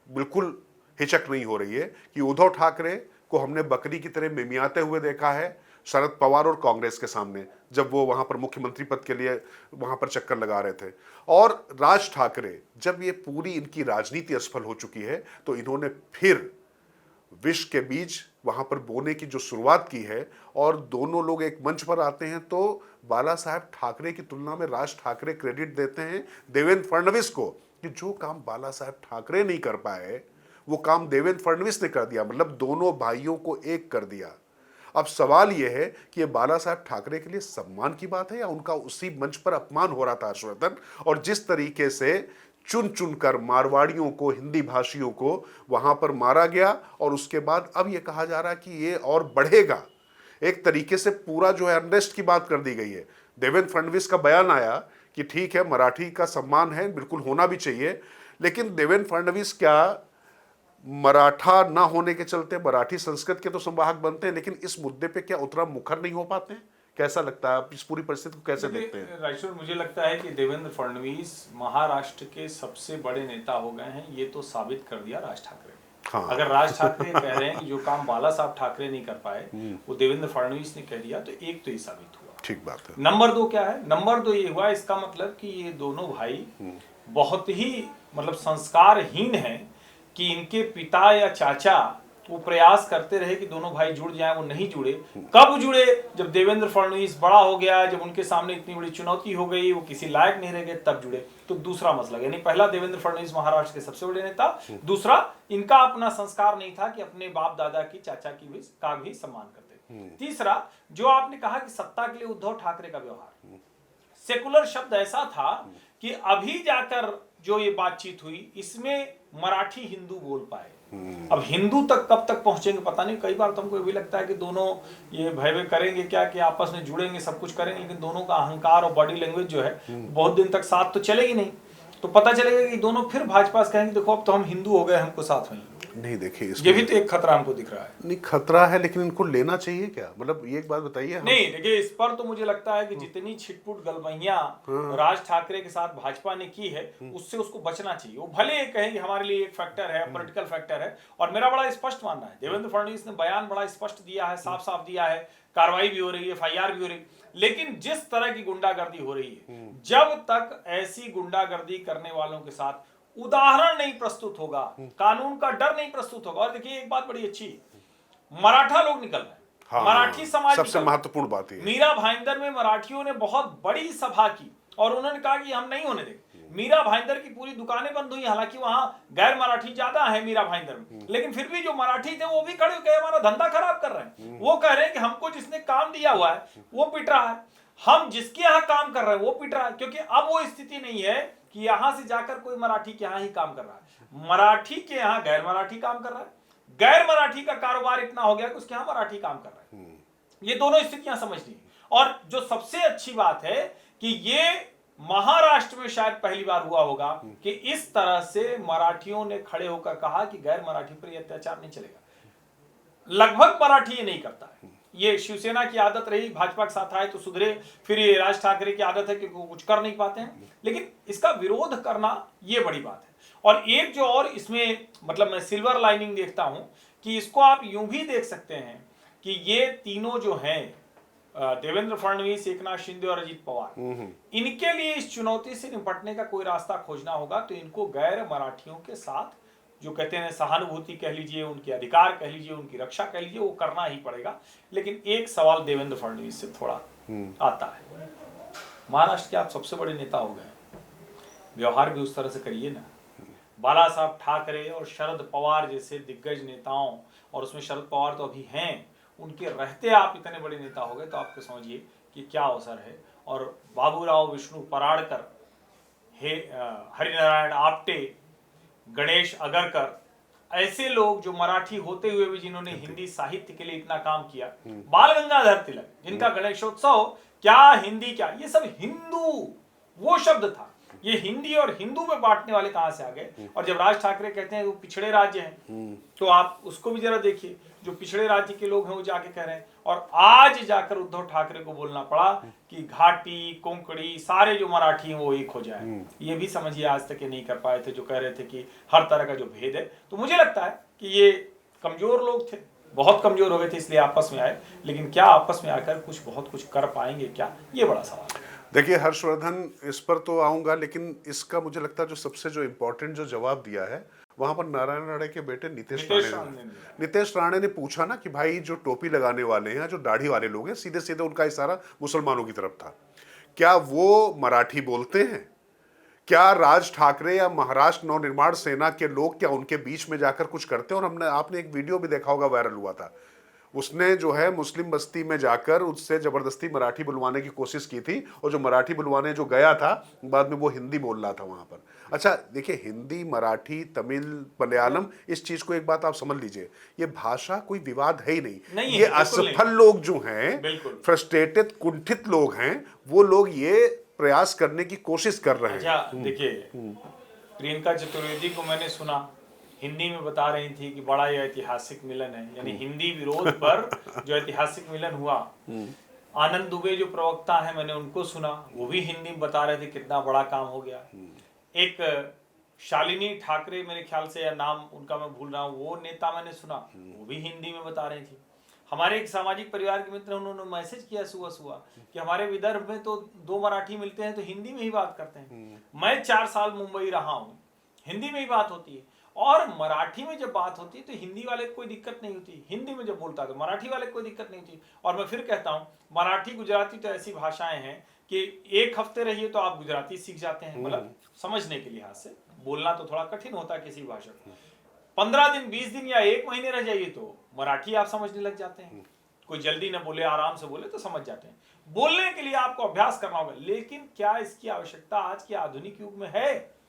बिल्कुल हिचक नहीं हो रही है कि उद्धव ठाकरे को हमने बकरी की तरह मिमियाते हुए देखा है शरद पवार और कांग्रेस के सामने, जब वो वहां पर मुख्यमंत्री पद के लिए वहां पर चक्कर लगा रहे थे। और राज ठाकरे, जब ये पूरी इनकी राजनीति असफल हो चुकी है, तो इन्होंने फिर विष के बीज वहां पर बोने की जो शुरुआत की है, और दोनों लोग एक मंच पर आते हैं, तो बाला साहेब ठाकरे की तुलना में राज ठाकरे क्रेडिट देते हैं देवेंद्र फडणवीस को, कि जो काम बाला साहेब ठाकरे नहीं कर पाए वो काम देवेंद्र फडणवीस ने कर दिया, मतलब दोनों भाइयों को एक कर दिया। अब सवाल यह है कि ये बाला साहब ठाकरे के लिए सम्मान की बात है या उनका उसी मंच पर अपमान हो रहा था हर्षवर्धन। और जिस तरीके से चुन चुनकर मारवाड़ियों को, हिंदी भाषियों को वहां पर मारा गया, और उसके बाद अब यह कहा जा रहा है कि ये और बढ़ेगा, एक तरीके से पूरा जो है अनरेस्ट की बात कर दी गई है। देवेंद्र फडणवीस का बयान आया कि ठीक है, मराठी का सम्मान है, बिल्कुल होना भी चाहिए, लेकिन देवेंद्र फडणवीस क्या मराठा ना होने के चलते मराठी संस्कृत के तो संवाहक बनते हैं, लेकिन इस मुद्दे पे क्या उतना मुखर नहीं हो पाते हैं कैसा लगता है, आप इस पूरी परिस्थिति को कैसे देखते हैं? राजेश्वर, मुझे लगता है कि देवेंद्र फडणवीस महाराष्ट्र के सबसे बड़े नेता हो गए हैं, ये तो साबित कर दिया राज ठाकरे ने। हाँ। अगर राज ठाकरे कह रहे हैं कि जो काम बाला साहब ठाकरे नहीं कर पाए वो देवेंद्र फडणवीस ने कह दिया, तो एक तो ये साबित हुआ। ठीक बात है। नंबर 2 क्या है? नंबर 2 ये हुआ, इसका मतलब कि ये दोनों भाई बहुत ही मतलब संस्कारहीन हैं कि इनके पिता या चाचा वो प्रयास करते रहे कि दोनों भाई जुड़ जाएं, वो नहीं जुड़े। कब जुड़े? जब देवेंद्र फडणवीस बड़ा हो गया, जब उनके सामने इतनी बड़ी चुनौती हो गई, वो किसी लायक नहीं रह गए, तब जुड़े। तो दूसरा मसला, यानी पहला तीसरा फडणवीस महाराष्ट्र के सबसे बड़े नेता, दूसरा इनका अपना संस्कार नहीं था कि अपने बाप दादा की चाचा की भी सम्मान करते। तीसरा, जो आपने कहा कि सत्ता के लिए उद्धव ठाकरे का व्यवहार, सेकुलर शब्द ऐसा था कि अभी जाकर जो ये बातचीत हुई इसमें मराठी हिंदू बोल पाए। अब हिंदू तक कब तक पहुंचेंगे पता नहीं। कई बार तो हमको भी लगता है कि दोनों ये भय करेंगे क्या कि आपस में जुड़ेंगे, सब कुछ करेंगे, लेकिन दोनों का अहंकार और बॉडी लैंग्वेज जो है बहुत दिन तक साथ तो चलेगी नहीं। तो पता चलेगा कि दोनों फिर भाजपा से कहेंगे देखो अब तो हम हिंदू हो गए, हमको साथ में नहीं। देखिए, ये भी तो एक खतरा हमको दिख रहा है। नहीं खतरा है, लेकिन इनको लेना चाहिए क्या? मतलब ये एक बात बताइए। नहीं देखिए, इस पर तो मुझे लगता है कि जितनी छिटपुट गलबैया राज ठाकरे के साथ भाजपा ने की है उससे उसको बचना चाहिए। वो भले ये कहें कि हमारे लिए एक फैक्टर है, पॉलिटिकल फैक्टर है, और मेरा बड़ा स्पष्ट मानना है, देवेंद्र फडणवीस ने बयान बड़ा स्पष्ट दिया है, साफ साफ दिया है, कार्रवाई भी हो रही है, FIR भी हो रही है, लेकिन जिस तरह की गुंडागर्दी हो रही है, जब तक ऐसी गुंडागर्दी करने वालों के साथ उदाहरण नहीं प्रस्तुत होगा, कानून का डर नहीं प्रस्तुत होगा। और देखिए एक बात बड़ी अच्छी, मराठा लोग निकल रहे हैं, हाँ, मराठी समाज सबसे महत्वपूर्ण बात है। मीरा भाईंदर में मराठियों ने बहुत बड़ी सभा की और उन्होंने कहा कि हम नहीं होने देंगे। मीरा भाईंदर की पूरी दुकानें बंद हुई, हालांकि वहां गैर मराठी ज्यादा है मीरा भाईंदर में, लेकिन फिर भी जो मराठी थे वो भी खड़े होकर हमारा धंधा खराब कर रहे हैं। वो कह रहे हैं कि हमको जिसने काम दिया हुआ है वो पिट रहा है, हम जिसके यहाँ काम कर रहे हैं वो पिट रहा है, क्योंकि अब वो स्थिति नहीं है कि यहां से जाकर कोई मराठी के यहाँ ही काम कर रहा है, मराठी के यहाँ गैर मराठी काम कर रहा है, गैर मराठी का कारोबार इतना हो गया कि उसके यहाँ मराठी काम कर रहा है। ये दोनों स्थितियां समझनी है। और जो सबसे अच्छी बात है कि ये महाराष्ट्र में शायद पहली बार हुआ होगा कि इस तरह से मराठियों ने खड़े होकर कहा कि गैर मराठी पर यह अत्याचार नहीं चलेगा। लगभग मराठी ये नहीं करता है, ये शिवसेना की आदत रही, भाजपा के साथ आए तो सुधरे, फिर ये राज ठाकरे की आदत है कि वो कुछ कर नहीं पाते हैं, लेकिन इसका विरोध करना ये बड़ी बात है। और एक जो और इसमें मतलब मैं सिल्वर लाइनिंग देखता हूं कि इसको आप यूं भी देख सकते हैं कि ये तीनों जो हैं, देवेंद्र फडणवीस, एकनाथ शिंदे और अजीत पवार, इनके लिए इस चुनौती से निपटने का कोई रास्ता खोजना होगा तो इनको गैर मराठियों के साथ जो कहते हैं सहानुभूति कह लीजिए, उनके अधिकार कह लीजिए, उनकी रक्षा कह लीजिए, वो करना ही पड़ेगा। लेकिन एक सवाल देवेंद्र फडणवीस से थोड़ा आता है, महाराष्ट्र के आप सबसे बड़े नेता हो गए, व्यवहार भी उस तरह से करिए ना। बाला साहब ठाकरे और शरद पवार जैसे दिग्गज नेताओं, और उसमें शरद पवार तो अभी हैं, उनके रहते आप इतने बड़े नेता हो गए, तो आपको समझिए कि क्या अवसर है। और बाबूराव विष्णु पराड़कर, हरिनारायण आप्टे, गणेश अगरकर, ऐसे लोग जो मराठी होते हुए भी जिन्होंने हिंदी साहित्य के लिए इतना काम किया, बाल गंगाधर तिलक जिनका गणेशोत्सव क्या हिंदी क्या, ये सब हिंदू वो शब्द था, ये हिंदी और हिंदू में बांटने वाले कहां से आ गए। और जब राज ठाकरे कहते हैं वो पिछड़े राज्य हैं, तो आप उसको भी जरा देखिए, जो पिछड़े राज्य के लोग हैं वो जाके कह रहे हैं, और आज जाकर उद्धव ठाकरे को बोलना पड़ा कि घाटी, कोंकणी, सारे जो मराठी हैं वो एक हो जाए। ये भी समझिए आज तक ये नहीं कर पाए थे, जो कह रहे थे कि हर तरह का जो भेद है। तो मुझे लगता है कि ये कमजोर लोग थे, बहुत कमजोर हो गए थे, इसलिए आपस में आए, लेकिन क्या आपस में आकर बहुत कुछ कर पाएंगे क्या, ये बड़ा सवाल है। देखिए हर्षवर्धन, इस पर तो आऊंगा, लेकिन इसका मुझे लगता है जो सबसे जो इम्पोर्टेंट जो जवाब दिया है वहां पर नारायण राणे के बेटे नीतीश राणे ने पूछा ना कि भाई जो टोपी लगाने वाले हैं, जो दाढ़ी वाले लोग हैं, सीधे सीधे उनका इशारा मुसलमानों की तरफ था, क्या वो मराठी बोलते हैं? क्या राज ठाकरे या महाराष्ट्र नवनिर्माण सेना के लोग क्या उनके बीच में जाकर कुछ करते हैं? और आपने एक वीडियो भी देखा होगा, वायरल हुआ था, उसने जो है मुस्लिम बस्ती में जाकर उससे जबरदस्ती मराठी बुलवाने की कोशिश की थी, और जो मराठी बुलवाने जो गया था बाद में वो हिंदी बोल रहा था वहां पर। अच्छा देखिए, हिंदी, मराठी, तमिल, मलयालम, इस चीज को एक बात आप समझ लीजिए, ये भाषा कोई विवाद है ही नहीं, ये असफल लोग जो हैं, फ्रस्ट्रेटेड, कुंठित लोग हैं, वो लोग ये प्रयास करने की कोशिश कर रहे हैं। अच्छा देखिए, प्रियंका चतुर्वेदी को मैंने सुना हिंदी में बता रही थी कि बड़ा यह ऐतिहासिक मिलन है, यानी हिंदी विरोध पर जो ऐतिहासिक मिलन हुआ, आनंद दुबे जो प्रवक्ता है, मैंने उनको सुना, वो भी हिंदी में बता रहे थे कितना बड़ा काम हो गया। एक शालिनी ठाकरे मेरे ख्याल से, या नाम उनका मैं भूल रहा हूँ, वो नेता मैंने सुना, वो भी हिंदी में बता रही थी। हमारे एक सामाजिक परिवार के मित्र, उन्होंने मैसेज किया सुबह सुबह कि हमारे विदर्भ में तो 2 मराठी मिलते हैं तो हिंदी में ही बात करते हैं। मैं 4 साल मुंबई रहा हूँ, हिंदी में ही बात होती है, और मराठी में जब बात होती है तो हिंदी वाले को कोई दिक्कत नहीं होती, हिंदी में जब बोलता है तो मराठी वाले को कोई दिक्कत नहीं होती। और मैं फिर कहता हूँ, मराठी गुजराती तो ऐसी भाषाएं हैं कि 1 हफ्ते रहिए तो आप गुजराती सीख जाते हैं, मतलब समझने के लिहाज से। बोलना तो थोड़ा कठिन होता है किसी भाषा को। 15 दिन, 20 दिन या 1 महीने रह जाइए तो मराठी आप समझने लग जाते हैं। कोई जल्दी ना बोले, आराम से बोले तो समझ जाते हैं। बोलने के लिए आपको अभ्यास करना होगा, लेकिन क्या इसकी आवश्यकता आज के आधुनिक युग में है,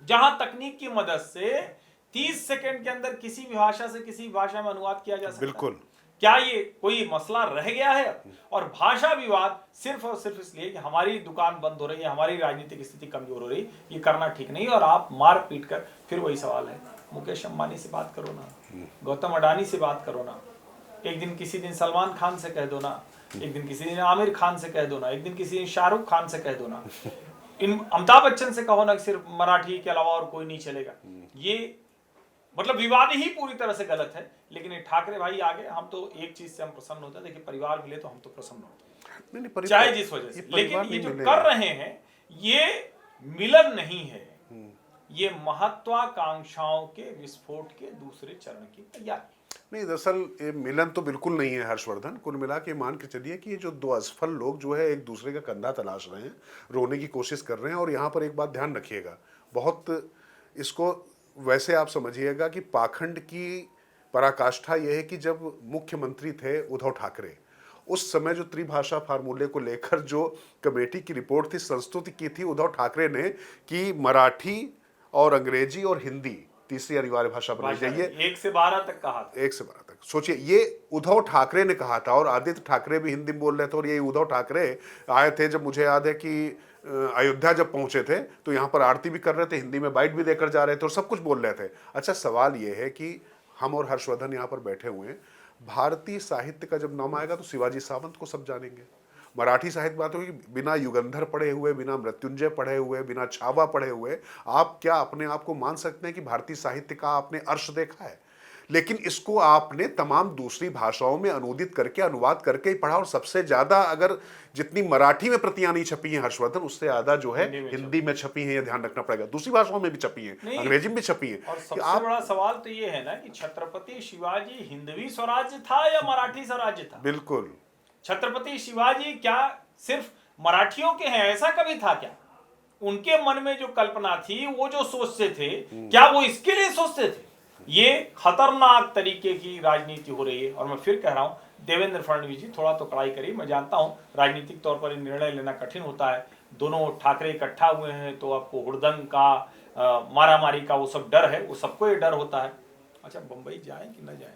जहां तकनीक की मदद से 30 सेकंड के अंदर किसी भी भाषा से किसी भाषा में अनुवाद किया जा सकता है? बिल्कुल। क्या ये कोई मसला रह गया है? और भाषा विवाद सिर्फ और सिर्फ इसलिए कि हमारी दुकान बंद हो रही है, हमारी राजनीतिक स्थिति कमजोर हो रही, ये करना ठीक नहीं। और आप मार पीट कर, फिर वही सवाल है, मुकेश अंबानी से बात करो ना, गौतम अडानी से बात करो ना, एक दिन किसी दिन सलमान खान से कह दो ना, एक दिन किसी दिन आमिर खान से कह दो ना, एक दिन किसी दिन शाहरुख खान से कह दो ना, इन अमिताभ बच्चन से कहो ना, सिर्फ मराठी के अलावा और कोई नहीं चलेगा। ये मतलब विवाद ही पूरी तरह से गलत है। लेकिन ये ठाकरे भाई आगे, हम तो एक चीज से हम प्रसन्न होते हैं, देखिए परिवार मिले तो हम तो प्रसन्न होते हैं, चाहे जिस वजह से। लेकिन ये जो कर रहे हैं ये मिलन नहीं है, ये महत्वाकांक्षाओं के विस्फोट के दूसरे चरण की तैयारी। नहीं, दरअसल ये मिलन तो बिल्कुल नहीं है हर्षवर्धन। कुल मिला के मान के चलिए कि ये जो 2 असफल लोग जो है एक दूसरे का कंधा तलाश रहे हैं, रोने की कोशिश कर रहे हैं। और यहाँ पर एक बात ध्यान रखिएगा, बहुत इसको वैसे आप समझिएगा कि पाखंड की पराकाष्ठा यह है कि जब मुख्यमंत्री थे उद्धव ठाकरे, उस समय जो त्रिभाषा फार्मूले को लेकर जो कमेटी की रिपोर्ट थी, संस्तुति की थी उद्धव ठाकरे ने कि मराठी और अंग्रेजी और हिंदी तीसरी अनिवार्य भाषा बनाई जाइए। 1 से 12 तक कहा था। 1 से 12 तक। सोचिए, ये उद्धव ठाकरे ने कहा था, और आदित्य ठाकरे भी हिंदी में बोल रहे थे। और ये उद्धव ठाकरे आए थे, जब मुझे याद है कि अयोध्या जब पहुंचे थे तो यहाँ पर आरती भी कर रहे थे, हिंदी में बाइट भी देकर जा रहे थे और सब कुछ बोल रहे थे। अच्छा, सवाल ये है कि हम और हर्षवर्धन यहाँ पर बैठे हुए हैं, भारतीय साहित्य का जब नाम आएगा तो शिवाजी सावंत को सब जानेंगे। मराठी साहित्य बात होगी, बिना युगंधर पढ़े हुए, बिना मृत्युंजय पढ़े हुए, बिना छावा पढ़े हुए आप क्या अपने आप को मान सकते हैं कि भारतीय साहित्य का आपने अर्श देखा है? लेकिन इसको आपने तमाम दूसरी भाषाओं में अनुदित करके, अनुवाद करके ही पढ़ा। और सबसे ज्यादा, अगर जितनी मराठी में प्रतियां नहीं छपी हैं हर्षवर्धन, उससे ज्यादा जो है हिंदी में छपी हैं। ये ध्यान रखना पड़ेगा। दूसरी भाषाओं में भी छपी हैं, अंग्रेजी में भी छपी हैं। और सबसे बड़ा सवाल तो ये है ना कि छत्रपति शिवाजी हिंदवी स्वराज्य था या मराठी स्वराज्य था? बिल्कुल। छत्रपति शिवाजी क्या सिर्फ मराठियों के हैं, ऐसा कभी था क्या? उनके मन में जो कल्पना थी, वो जो सोचते थे, क्या वो इसके लिए सोचते थे? ये खतरनाक तरीके की राजनीति हो रही है। और मैं फिर कह रहा हूं, देवेंद्र फडणवीस जी थोड़ा तो कड़ाई करिए। मैं जानता हूं राजनीतिक तौर पर निर्णय लेना कठिन होता है, दोनों ठाकरे इकट्ठा हुए हैं तो आपको हुड़दंग का, मारामारी का वो सब डर है, वो सबको ये डर होता है। अच्छा, बंबई जाए कि ना जाए?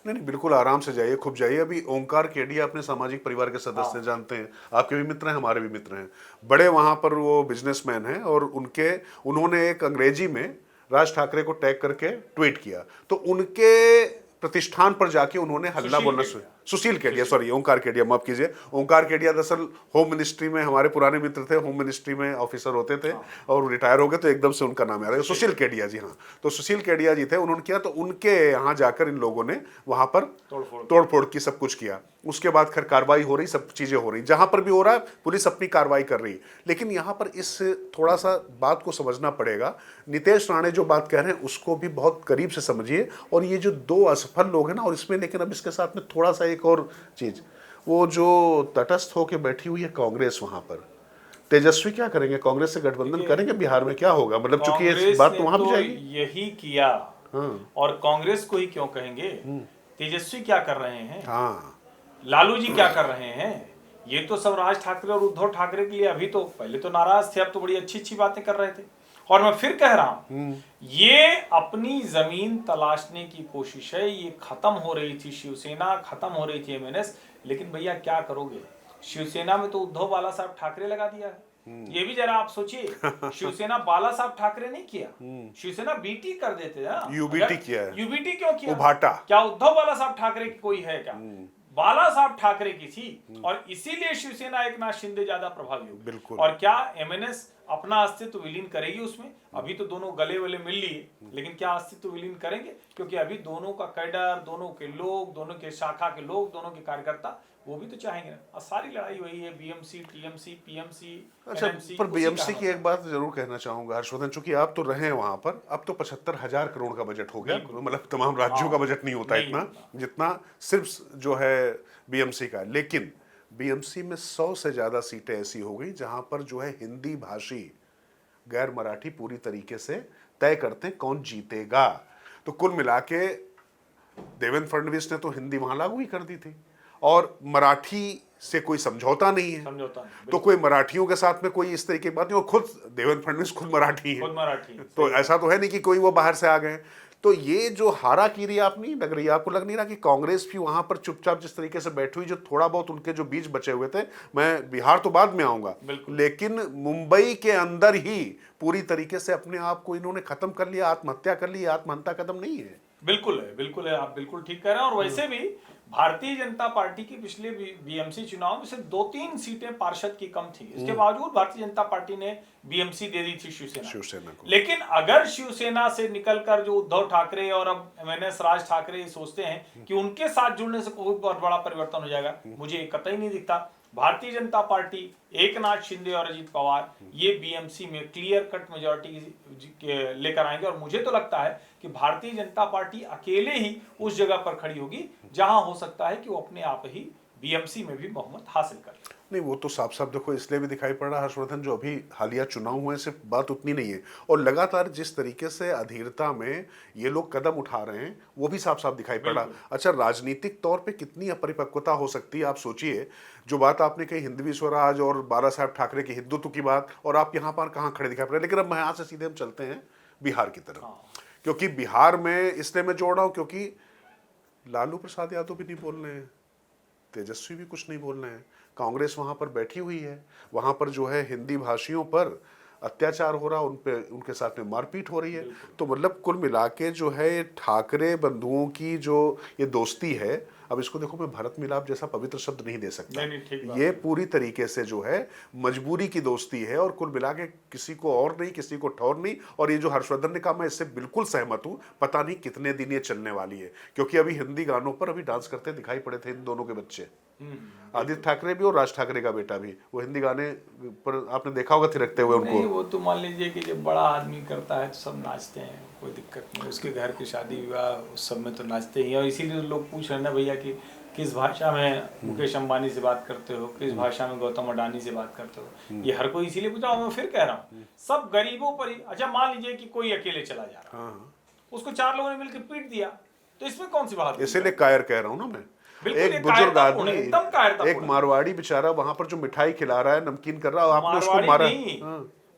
नहीं, बिल्कुल आराम से जाइए, खूब जाइए। अभी ओंकार केडिया अपने सामाजिक परिवार के सदस्य जानते हैं, आपके भी मित्र हैं, हमारे भी मित्र हैं, बड़े वहां पर वो बिजनेसमैन हैं। और उन्होंने एक अंग्रेजी में राज ठाकरे को टैग करके ट्वीट किया, तो उनके प्रतिष्ठान पर जाके उन्होंने हल्ला बोलना शुरू। सुशील केडिया, सॉरी, ओंकार केडिया, माफ कीजिए। ओंकार केडिया दरअसल होम मिनिस्ट्री में हमारे पुराने मित्र थे, होम मिनिस्ट्री में ऑफिसर होते थे और रिटायर हो गए, तो एकदम से उनका नाम याद है, सुशील केडिया जी। हाँ, तो सुशील केडिया जी थे, उन्होंने किया। तो उनके यहाँ जाकर इन लोगों ने वहां पर तोड़फोड़ की, सब कुछ किया। उसके बाद खैर कार्रवाई हो रही, सब चीजें हो रही, जहां पर भी हो रहा है पुलिस अपनी कार्रवाई कर रही। लेकिन यहाँ पर इस थोड़ा सा बात को समझना पड़ेगा, नितेश राणे जो बात कह रहे हैं उसको भी बहुत करीब से समझिए। और ये जो 2 असफल लोग हैं ना, और इसमें लेकिन अब इसके साथ में थोड़ा सा एक और चीज, वो जो तटस्थ होकर बैठी हुई है कांग्रेस, वहां पर तेजस्वी क्या करेंगे? कांग्रेस से गठबंधन करेंगे? बिहार में क्या होगा? मतलब चूंकि ये बात तो वहां भी जाएगी। यही किया। और कांग्रेस को ही क्यों कहेंगे? तेजस्वी क्या कर रहे हैं? हाँ, लालू जी क्या कर रहे हैं? ये तो सब राज ठाकरे और उद्धव ठाकरे के लिए अभी तो, पहले तो नाराज थे, अब तो बड़ी अच्छी अच्छी बातें कर रहे थे। और मैं फिर कह रहा हूं, ये अपनी जमीन तलाशने की कोशिश है। ये खत्म हो रही थी शिवसेना, खत्म हो रही थी एमएनएस, लेकिन भैया क्या करोगे? शिवसेना में तो उद्धव बाला साहब ठाकरे लगा दिया है। ये भी जरा आप सोचिए, शिवसेना बाला साहब ठाकरे नहीं किया, शिवसेना बीटी कर देते हैं। यूबीटी किया है। यूबीटी क्यों किया? उभाटा। क्या उद्धव बाला साहब ठाकरे की कोई है क्या? बाला साहब ठाकरे की थी और इसीलिए शिवसेना एकनाथ शिंदे ज्यादा प्रभावी होगी। बिल्कुल। और क्या एमएनएस अपना अस्तित्व विलीन करेगी उसमें? अभी तो दोनों गले वले मिल लिए, लेकिन क्या अस्तित्व विलीन करेंगे? क्योंकि अभी दोनों का कैडर, दोनों के लोग, दोनों के शाखा के लोग, दोनों के कार्यकर्ता वो भी तो चाहेंगे ना। और सारी लड़ाई वही है, बीएमसी, टीएमसी, पीएमसी, अच्छा, एनएमसी। पर बीएमसी की एक बात जरूर कहना चाहूंगा हर्षवर्धन, चूंकि आप तो रहे हैं वहां पर, अब तो 75,000 करोड़ का बजट हो गया, मतलब तमाम राज्यों का बजट नहीं होता नहीं इतना होता। जितना सिर्फ जो है बीएमसी का। लेकिन बीएमसी में 100 से ज्यादा सीटें ऐसी हो गई जहां पर जो है हिंदी भाषी गैर मराठी पूरी तरीके से तय करते हैं कौन जीतेगा। तो कुल मिला के देवेंद्र फडणवीस ने तो हिंदी वहां लागू ही कर दी थी, और मराठी से कोई समझौता नहीं है, समझौता नहीं, तो कोई मराठियों के साथ में कोई इस तरीके की बात नहीं। और खुद देवेंद्र फडणवीस खुद मराठी खुद है, मराठी। तो ऐसा तो है नहीं कि कोई वो बाहर से आ गए। तो ये जो हारा कीरी आप नहीं लग रही है, आपको लग नहीं रहा कि कांग्रेस भी वहां पर चुपचाप जिस तरीके से बैठी हुई, जो थोड़ा बहुत उनके जो बीच बचे हुए थे, मैं बिहार तो बाद में आऊंगा, लेकिन मुंबई के अंदर ही पूरी तरीके से अपने आप को इन्होंने खत्म कर लिया, आत्महत्या कर ली। आत्महत्या कदम नहीं है। बिल्कुल है, आप बिल्कुल ठीक कह रहे हैं। और वैसे भी भारतीय जनता पार्टी की पिछले बीएमसी चुनाव में सिर्फ 2-3 सीटें पार्षद की कम थी, इसके बावजूद भारतीय जनता पार्टी ने बीएमसी दे दी थी शिवसेना को। लेकिन अगर शिवसेना से निकलकर जो उद्धव ठाकरे और अब एमएनएस राज ठाकरे सोचते हैं कि उनके साथ जुड़ने से कोई बहुत बड़ा परिवर्तन हो जाएगा, मुझे कतई नहीं दिखता। भारतीय जनता पार्टी, एकनाथ शिंदे और अजित पवार ये बीएमसी में क्लियर कट मेजॉरिटी लेकर आएंगे। और मुझे तो लगता है कि भारतीय जनता पार्टी अकेले ही उस जगह पर खड़ी होगी जहां हो सकता है कि वो अपने आप ही बीएमसी में भी बहुमत हासिल कर ले। नहीं, वो तो साफ साफ देखो इसलिए भी दिखाई पड़ रहा है हर्षवर्धन, जो अभी हालिया चुनाव हुए सिर्फ बात उतनी नहीं है, और लगातार जिस तरीके से अधीरता में ये लोग कदम उठा रहे हैं वो भी साफ साफ दिखाई पड़ रहा। अच्छा, राजनीतिक तौर पे कितनी अपरिपक्वता हो सकती है आप सोचिए। जो बात आपने कही हिंदवी स्वराज और बाला साहब ठाकरे की हिंदुत्व की बात, और आप यहाँ पर कहाँ खड़े दिखाई पड़ रहे हैं। लेकिन अब यहाँ से सीधे हम चलते हैं बिहार की तरफ, क्योंकि बिहार में इसलिए मैं जोड़ रहा हूँ क्योंकि लालू प्रसाद यादव भी नहीं बोल रहे हैं, तेजस्वी भी कुछ नहीं बोल रहे हैं, कांग्रेस वहां पर बैठी हुई है, वहां पर जो है हिंदी भाषियों पर अत्याचार हो रहा, उन पे उनके साथ में मारपीट हो रही है। तो मतलब कुल मिला के जो है ठाकरे बंधुओं की जो ये दोस्ती है, अब इसको देखो मैं भरत मिलाप जैसा पवित्र शब्द नहीं दे सकता, ये पूरी तरीके से जो है मजबूरी की दोस्ती है, और कुल मिला के किसी को और नहीं, किसी को ठौर नहीं। और ये जो हर्षवर्धन ने कहा, मैं इससे बिल्कुल सहमत हूँ। पता नहीं कितने दिन ये चलने वाली है, क्योंकि अभी हिंदी गानों पर अभी डांस करते दिखाई पड़े थे इन दोनों के बच्चे, आदित्य ठाकरे भी और राज ठाकरे का बेटा भी, वो हिंदी गाने पर आपने देखा होगा थिरकते हुए उनको। नहीं, वो तो मान लीजिए कि जब बड़ा आदमी करता है तो सब नाचते हैं, कोई दिक्कत नहीं। उसके घर की शादी विवाह उस सब में तो नाचते ही हैं। और इसीलिए लोग पूछ रहे हैं ना भैया कि किस भाषा में मुकेश अंबानी से बात करते हो, किस भाषा में गौतम अडानी से बात करते हो। ये हर कोई इसीलिए पूछा। मैं फिर कह रहा हूँ, सब गरीबों पर ही। अच्छा, मान लीजिए कि कोई अकेले चला जा रहा है, उसको 4 लोगों ने मिलकर पीट दिया, तो इसमें कौन सी बात? इसीलिए कायर कह रहा हूँ ना मैं। एक बुजुर्ग आदमी, एक मारवाड़ी बेचारा वहां पर जो मिठाई खिला रहा है, नमकीन कर रहा है, आपने उसको मारा।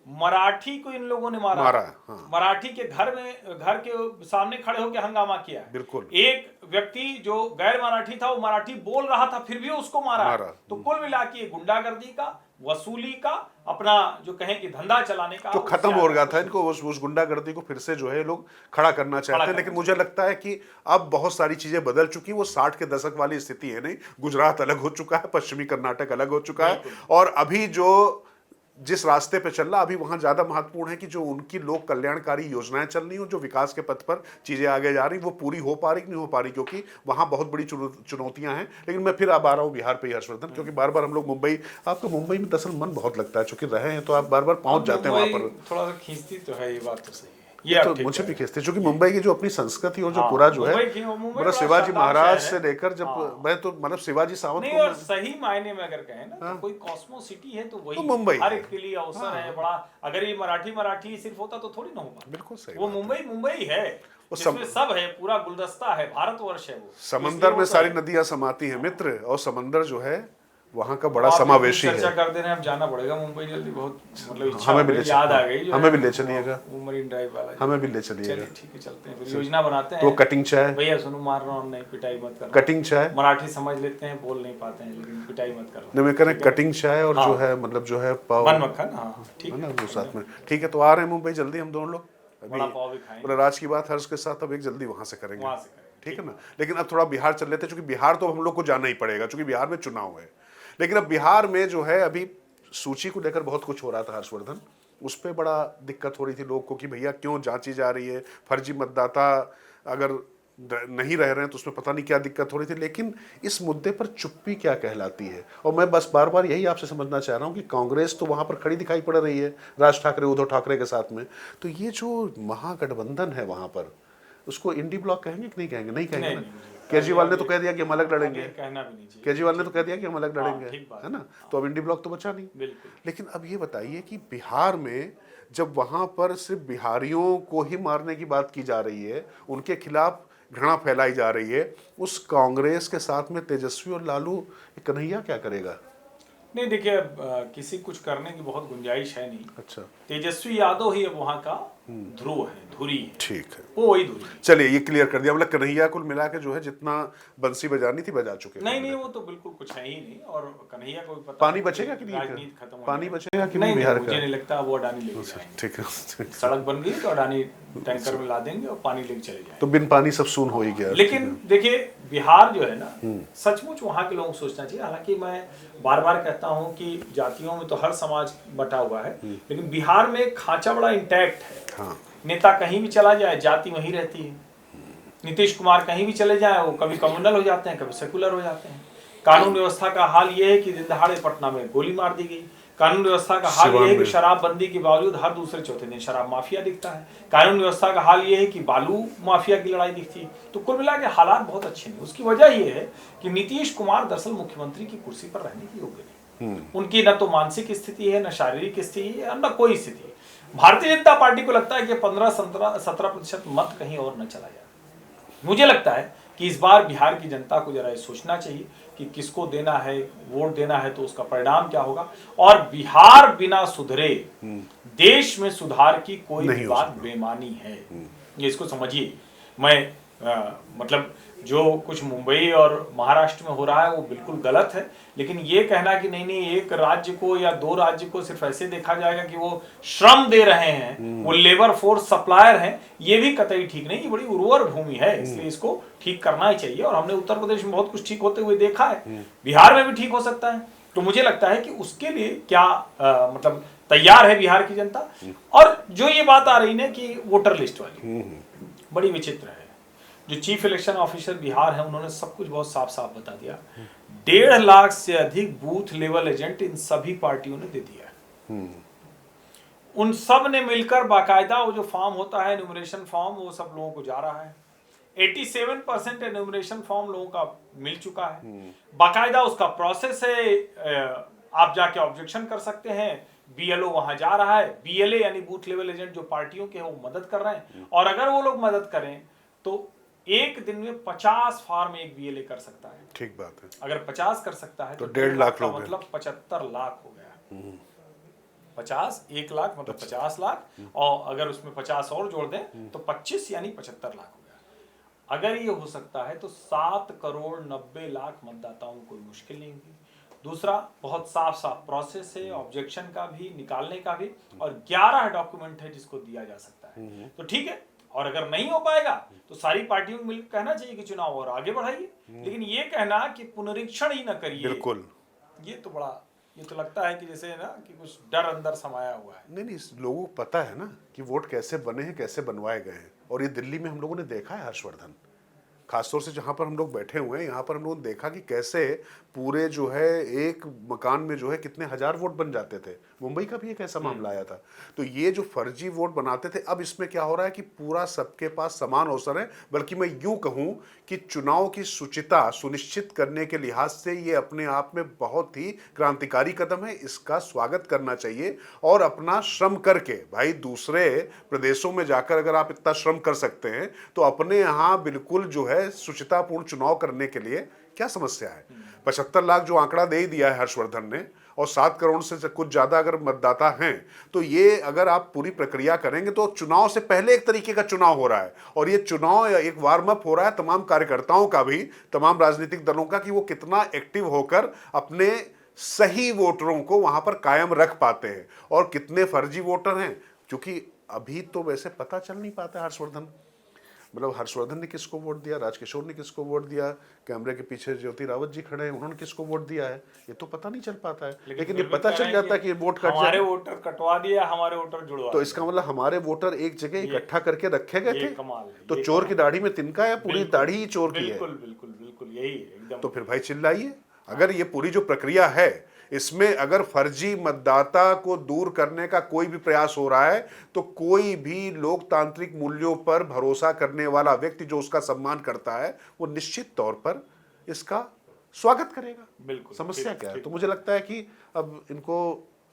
मराठी को इन लोगों ने मारा। हाँ। मराठी के घर के सामने खड़े होकर हंगामा किया। बिल्कुल। एक व्यक्ति जो गैर मराठी था, वो मराठी बोल रहा था, फिर भी उसको मारा। तो कुल मिला के गुंडागर्दी का, वसूली का, अपना जो कहें कि धंधा चलाने का, तो खत्म हो गया था इनको। उस गुंडागर्दी को फिर से जो है लोग खड़ा करना चाहते हैं। लेकिन मुझे लगता है कि अब बहुत सारी चीजें बदल चुकी, वो 60 के दशक वाली स्थिति है नहीं। गुजरात अलग हो चुका है, पश्चिमी कर्नाटक अलग हो चुका है, और अभी जो जिस रास्ते पे चल रहा, अभी वहां ज्यादा महत्वपूर्ण है कि जो उनकी लोक कल्याणकारी योजनाएं चल रही हो, जो विकास के पथ पर चीजें आगे जा रही, वो पूरी हो पा रही कि नहीं हो पा रही, क्योंकि वहां बहुत बड़ी चुनौतियां हैं। लेकिन मैं फिर अब आ रहा हूं बिहार पे ही हर्षवर्धन, क्योंकि बार बार हम लोग मुंबई, आपको मुंबई में दरअसल मन बहुत लगता है, चूंकि रहे हैं तो आप बार बार पहुंच जाते हैं वहां पर। थोड़ा सा खींचती तो है, ये बात तो सही है। ये तो मुझे भी खींचते, क्योंकि मुंबई की जो अपनी संस्कृति और जो पूरा जो है, मतलब शिवाजी महाराज से लेकर जब मैं तो मतलब शिवाजी सावंत नहीं, और सही मायने में अगर कहें ना, तो कोई कॉस्मो सिटी है तो वही मुंबई, हर एक के लिए अवसर है बड़ा। अगर ये मराठी सिर्फ होता तो थोड़ी ना होगा। बिल्कुल सही, वो मुंबई है, जिसमें सब है, पूरा गुलदस्ता है, भारतवर्ष है। वो समंदर में सारी नदियां समाती हैं मित्र, और समंदर जो है वहाँ का बड़ा समावेशी है। चर्चा कर दे रहे हैं, अब जाना पड़ेगा मुंबई जल्दी, बहुत मतलब इच्छा हमें भी ले याद आ गई। हमें भी ले चलिएगा, वो मरीन ड्राइव वाला, हमें भी ले चलिएगा। ठीक है, चलते हैं, फिर योजना बनाते हैं। तो कटिंग चाय भैया सुनो, मार रहा हूँ, नहीं पिटाई मत करना। कटिंग चाय मराठी समझ लेते हैं, बोल नहीं पाते हैं, लेकिन पिटाई मत करना। नहीं, मैं कह रहा कटिंग चाय और जो है मतलब जो है पाव बन मक्खन, हाँ ठीक है ना, वो साथ में। ठीक है, तो आ रहे हैं मुंबई जल्दी हम दोनों लोग। बड़ा पाव भी खाएंगे। मतलब राज की बात हर्ष के साथ अब एक जल्दी वहां से करेंगे। ठीक है ना। लेकिन अब थोड़ा बिहार चल लेते हैं, क्योंकि बिहार तो हम लोग को जाना ही पड़ेगा, क्योंकि बिहार में चुनाव है। लेकिन अब बिहार में जो है अभी सूची को लेकर बहुत कुछ हो रहा था हर्षवर्धन, उस पर बड़ा दिक्कत हो रही थी लोग को कि भैया क्यों जांची जा रही है, फर्जी मतदाता अगर नहीं रह रहे हैं तो उसमें पता नहीं क्या दिक्कत हो रही थी। लेकिन इस मुद्दे पर चुप्पी क्या कहलाती है, और मैं बस बार बार यही आपसे समझना चाह रहा हूं कि कांग्रेस तो वहां पर खड़ी दिखाई पड़ रही है राज ठाकरे उद्धव ठाकरे के साथ में, तो ये जो महागठबंधन है वहां पर, उसको इंडी ब्लॉक कहेंगे कि नहीं कहेंगे? नहीं कहेंगे ना। केजरीवाल ने तो कह दिया कि हम अलग लड़ेंगे, कहना भी नहीं चाहिए। केजरीवाल ने तो कह दिया कि हम अलग लड़ेंगे, ठीक बात है ना। तो अब इंडी ब्लॉक तो बचा नहीं। बिल्कुल। लेकिन अब ये बताइए कि बिहार में जब वहां पर सिर्फ बिहारियों को ही मारने की बात की जा रही है, उनके खिलाफ घृणा फैलाई जा रही है, उस कांग्रेस के साथ में तेजस्वी और लालू, कन्हैया क्या करेगा? नहीं देखिए, अब किसी कुछ करने की बहुत गुंजाइश है नहीं। अच्छा, तेजस्वी यादव ही अब वहाँ का ध्रुव है, धुरी है, ठीक है, वो वही धुरी है। चलिए ये क्लियर कर दिया। मतलब कन्हैया कुल मिला के जो है जितना बंसी बजानी थी बजा चुके हैं। नहीं, वो तो बिल्कुल कुछ है ही नहीं। और कन्हैया को भी पता पानी है बचेगा कि कि नहीं? राजनीति खत्म हो पानी जाएगी। बचेगा कि नहीं, बिहार मुझे का? नहीं लगता वो अडानी लेके जाएंगे। ठीक है, सड़क बन गई तो अडानी टैंकर में ला देंगे और पानी लेके चले जाएंगे। तो बिन पानी सब सून हो ही गया। लेकिन देखिए, बिहार जो है ना, सचमुच वहाँ के लोगों को सोचना चाहिए। हालांकि मैं बार बार कहता हूँ कि जातियों में तो हर समाज बटा हुआ है, लेकिन बिहार में खांचा बड़ा इंटैक्ट है। हाँ, नेता कहीं भी चला जाए जाति वहीं रहती है। नीतीश कुमार कहीं भी चले जाए वो कभी कम्युनल हो जाते हैं, कभी सेकुलर हो जाते हैं। कानून व्यवस्था का हाल ये है कि दिन दहाड़े पटना में गोली मार दी गई। कानून व्यवस्था का हाल ये है कि शराबबंदी के बावजूद हर दूसरे चौथे दिन शराब माफिया दिखता है। कानून व्यवस्था का हाल ये है कि बालू माफिया की लड़ाई दिखती है। तो कुल मिला के हालात बहुत अच्छे नहीं। उसकी वजह ये है कि नीतीश कुमार दरअसल मुख्यमंत्री की कुर्सी पर रहने के योग्य नहीं। उनकी न तो मानसिक स्थिति है, न शारीरिक स्थिति है, न कोई स्थिति है। भारतीय जनता पार्टी को लगता है कि 15-17% मत कहीं और न चला जाए। मुझे लगता है कि इस बार बिहार की जनता को जरा ये सोचना चाहिए कि किसको देना है, वोट देना है तो उसका परिणाम क्या होगा। और बिहार बिना सुधरे देश में सुधार की कोई भी बात बेमानी है, ये इसको समझिए। मैं मतलब जो कुछ मुंबई और महाराष्ट्र में हो रहा है वो बिल्कुल गलत है, लेकिन ये कहना कि नहीं एक राज्य को या दो राज्य को सिर्फ ऐसे देखा जाएगा कि वो श्रम दे रहे हैं, वो लेबर फोर्स सप्लायर हैं, ये भी कतई ठीक नहीं। ये बड़ी उर्वर भूमि है, इसलिए इसको ठीक करना ही चाहिए। और हमने उत्तर प्रदेश में बहुत कुछ ठीक होते हुए देखा है, बिहार में भी ठीक हो सकता है। तो मुझे लगता है कि उसके लिए क्या मतलब तैयार है बिहार की जनता। और जो ये बात आ रही ना कि वोटर लिस्ट वाली, बड़ी विचित्र है। जो चीफ इलेक्शन ऑफिसर बिहार है उन्होंने सब कुछ बहुत साफ साफ बता दिया। 1.5 लाख से अधिक बूथ लेवल एजेंट इन सभी पार्टियों ने दे दिया। उन सब ने मिलकर बाकायदा वो जो फॉर्म होता है एन्यूमरेशन फॉर्म, वो सब लोगों को जा रहा है। 87% एन्यूमरेशन फॉर्म लोगों का मिल चुका है। बाकायदा उसका प्रोसेस है, आप जाके ऑब्जेक्शन कर सकते हैं। बीएलओ वहां जा रहा है, बीएलए यानी बूथ लेवल एजेंट जो पार्टियों के हैं वो मदद कर रहे हैं। और अगर वो लोग मदद करें तो एक दिन में 50 फार्म एक बीएलए कर सकता है। ठीक बात है। अगर 50 कर सकता है तो 1.5 लाख का मतलब 75 लाख हो गया। 50 1 लाख मतलब 50 लाख, और अगर उसमें 50 और जोड़ दें तो 25 यानी 75 लाख हो गया। अगर ये हो सकता है तो 7 करोड़ 90 लाख मतदाताओं को कोई मुश्किल नहीं होगी। दूसरा, बहुत साफ प्रोसेस है ऑब्जेक्शन का भी, निकालने का भी, और 11 डॉक्यूमेंट है जिसको दिया जा सकता है। तो ठीक है। और अगर नहीं हो पाएगा तो सारी पार्टियों को मिलकर कहना चाहिए कि चुनाव और आगे बढ़ाइए। लेकिन ये कहना कि पुनरीक्षण ही ना करिए, बिल्कुल, ये तो बड़ा, ये तो लगता है कि जैसे ना कि कुछ डर अंदर समाया हुआ है। नहीं, लोगों को पता है ना कि वोट कैसे बने हैं, कैसे बनवाए गए हैं। और ये दिल्ली में हम लोगों ने देखा है हर्षवर्धन, खासतौर से जहां पर हम लोग बैठे हुए हैं, यहाँ पर हम लोगों ने देखा कि कैसे पूरे जो है एक मकान में जो है कितने हजार वोट बन जाते थे। मुंबई का भी एक ऐसा मामला आया था। तो ये जो फर्जी वोट बनाते थे, अब इसमें क्या हो रहा है कि पूरा सबके पास समान अवसर है। बल्कि मैं यूं कहूं कि चुनाव की शुचिता सुनिश्चित करने के लिहाज से ये अपने आप में बहुत ही क्रांतिकारी कदम है। इसका स्वागत करना चाहिए। और अपना श्रम करके, भाई दूसरे प्रदेशों में जाकर अगर आप इतना श्रम कर सकते हैं तो अपने यहाँ बिल्कुल जो है शुचितापूर्ण चुनाव करने के लिए क्या समस्या है। 75 लाख जो आंकड़ा दे ही दिया है हर्षवर्धन ने, और 7 करोड़ से कुछ ज्यादा अगर मतदाता हैं, तो ये अगर आप पूरी प्रक्रिया करेंगे तो चुनाव से पहले एक तरीके का चुनाव हो रहा है। और ये चुनाव एक वार्म अप हो रहा है तमाम कार्यकर्ताओं का भी, तमाम राजनीतिक दलों का, कि वो कितना एक्टिव होकर अपने सही वोटरों को वहां पर कायम रख पाते हैं। और कितने फर्जी वोटर हैं, क्योंकि अभी तो वैसे पता चल नहीं पाता हर्षवर्धन। मतलब हर्षवर्धन ने किसको वोट दिया, राजकिशोर ने किसको वोट दिया, कैमरे के पीछे ज्योति रावत जी खड़े हैं, उन्होंने किसको वोट दिया है, ये तो पता नहीं चल पाता है। लेकिन ये पता चल जाता है कि ये वोट कट हमारे जाए। वोटर कटवा दिया, हमारे वोटर जुड़वा तो इसका मतलब हमारे वोटर एक जगह इकट्ठा करके रखे गए थे। कमाल है, तो चोर की दाढ़ी में तिनका है, पूरी दाढ़ी ही चोर की है। बिल्कुल बिल्कुल बिल्कुल यही है एकदम। तो फिर भाई चिल्लाइए। अगर ये पूरी जो प्रक्रिया है, इसमें अगर फर्जी मतदाता को दूर करने का कोई भी प्रयास हो रहा है, तो कोई भी लोकतांत्रिक मूल्यों पर भरोसा करने वाला व्यक्ति जो उसका सम्मान करता है, वो निश्चित तौर पर इसका स्वागत करेगा। बिल्कुल। समस्या क्या है? तो मुझे लगता है कि अब इनको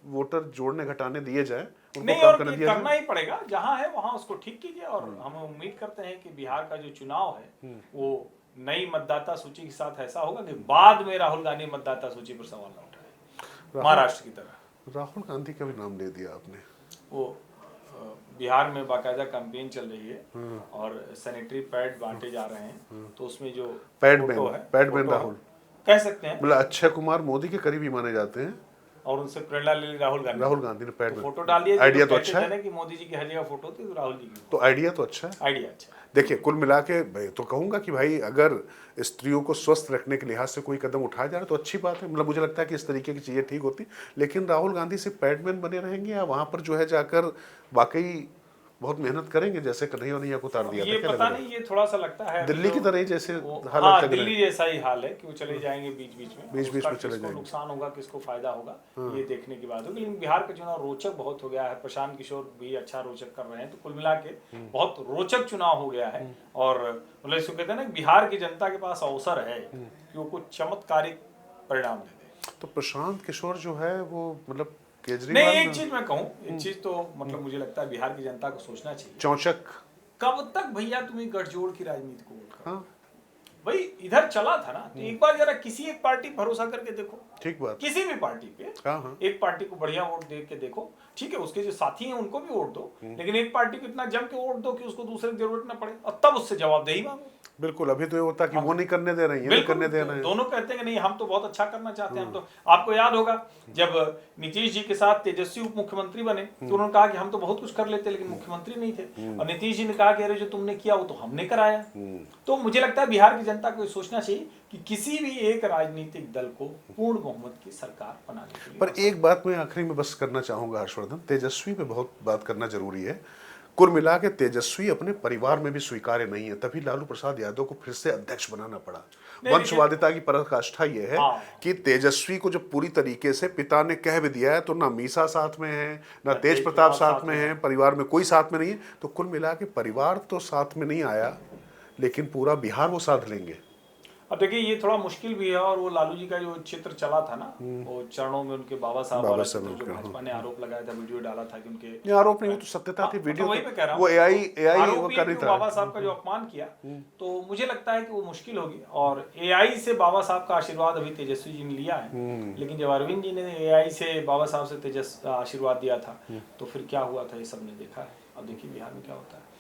वोटर जोड़ने घटाने दिए जाए, उनको नहीं, कम और करने ये दिया करना जाए। ही पड़ेगा, जहां है वहां उसको ठीक कीजिए। और हम उम्मीद करते हैं कि बिहार का जो चुनाव है वो नई मतदाता सूची के साथ ऐसा होगा कि बाद में राहुल गांधी मतदाता सूची पर सवाल न उठाए, महाराष्ट्र की तरह। राहुल गांधी का भी नाम ले दिया आपने। वो बिहार में बाकायदा कैंपेन चल रही है और सैनिटरी पैड बांटे जा रहे हैं, तो उसमें जो फोटो है, पैडमैन राहुल कह सकते हैं, मतलब अक्षय कुमार मोदी के करीबी माने जाते हैं, और उनसे प्रेरणा ले ली राहुल गांधी ने पैडमैन। फोटो डाल दिया। आइडिया तो अच्छा है कि मोदी जी की हर जगह फोटो थी, तो राहुल जी की तो आइडिया तो अच्छा है। आइडिया अच्छा है। देखिए, कुल मिला के मैं तो कहूंगा कि भाई अगर स्त्रियों को स्वस्थ रखने के लिहाज से कोई कदम उठाया जा रहा है तो अच्छी बात है। मतलब मुझे लगता है कि इस तरीके की चीज़ें ठीक होती, लेकिन राहुल गांधी सिर्फ पैडमैन बने रहेंगे या वहां पर जो है जाकर वाकई बहुत मेहनत करेंगे, जैसे कन्हैया वनैया को उतार दिया था? ये क्या पता लग नहीं, ये थोड़ा सा लगता है दिल्ली की तरह ही जैसे हाँ, हालत लग रहा दिल्ली है। जैसा ही हाल है कि वो चले जाएंगे बीच बीच में, बीच में उसका चले किसको जाएंगे। नुकसान होगा, किसको फायदा होगा, ये देखने की बात होगी। लेकिन बिहार का चुनाव रोचक बहुत हो गया है, प्रशांत किशोर भी अच्छा रोचक कर रहे हैं, तो कुल मिला के बहुत रोचक चुनाव हो गया है। और मतलब इसको कहते हैं ना, बिहार की जनता के पास अवसर है कि वो कुछ चमत्कारिक परिणाम दे दे। तो प्रशांत किशोर जो है वो मतलब नहीं, केजरीवाल एक चीज मैं कहूँ, एक चीज तो मतलब मुझे लगता है बिहार की जनता को सोचना चाहिए, चौचक। कब तक भैया तुम्हें गठजोड़ की राजनीति को वोट करो? हाँ, भाई इधर चला था ना, तो एक बार जरा किसी एक पार्टी पर भरोसा करके देखो, ठीक बात। किसी भी पार्टी पे हाँ हाँ, एक पार्टी को बढ़िया वोट दे के देखो, ठीक है, उसके जो साथी हैं उनको भी वोट दो, लेकिन एक पार्टी को इतना जम के वोट दो कि उसको दूसरे की जरूरत ना पड़े, और तब उससे जवाबदेही मांगो। बिल्कुल। अभी तो ये होता कि वो नहीं करने दे रही है, नहीं बिल्कुल, करने दे रहे हैं। दोनों कहते हैं कि नहीं हम तो बहुत अच्छा करना चाहते हैं, हम तो। आपको याद होगा जब नीतीश जी के साथ तेजस्वी उप मुख्यमंत्री बने, तो उन्होंने कहा कि हम तो बहुत कुछ कर लेते लेकिन मुख्यमंत्री नहीं थे, और नीतीश जी ने कहा कि अरे जो तुमने किया वो तो हमने कराया। तो मुझे लगता है बिहार की जनता को सोचना चाहिए कि किसी भी एक राजनीतिक दल को पूर्ण बहुमत की सरकार बनाने के लिए। पर एक बात मैं आखिरी में बस करना चाहूंगा हर्षवर्धन, तेजस्वी पे बहुत बात करना जरूरी है। कुल मिला के तेजस्वी अपने परिवार में भी स्वीकार्य नहीं है, तभी लालू प्रसाद यादव को फिर से अध्यक्ष बनाना पड़ा। वंशवादिता की पराकाष्ठा यह है कि तेजस्वी को जब पूरी तरीके से पिता ने कह भी दिया है, तो ना मीसा साथ में है, ना तेज प्रताप साथ में है, परिवार में कोई साथ में नहीं है। तो कुल मिला के परिवार तो साथ में नहीं आया, लेकिन पूरा बिहार वो साथ लेंगे। अब देखिए ये थोड़ा मुश्किल भी है, और वो लालू जी का जो चित्र चला था ना, वो चरणों में उनके बाबा साहब वाला चित्र, जो भाजपा ने आरोप लगाया था, वीडियो डाला था कि उनके, ये आरोप नहीं, वो तो सत्यता थी, वीडियो वही मैं कह रहा हूं, वो एआई वो कर कर रही था। बाबा साहब का जो अपमान किया, तो मुझे लगता है कि वो मुश्किल होगी। और एआई से बाबा साहब का आशीर्वाद अभी तेजस्वी जी ने लिया है, लेकिन जब अरविंद जी ने एआई से बाबा साहब से तेजस्वी आशीर्वाद दिया था, तो फिर क्या हुआ था ये सबने देखा है। अब देखिए बिहार में क्या होता है।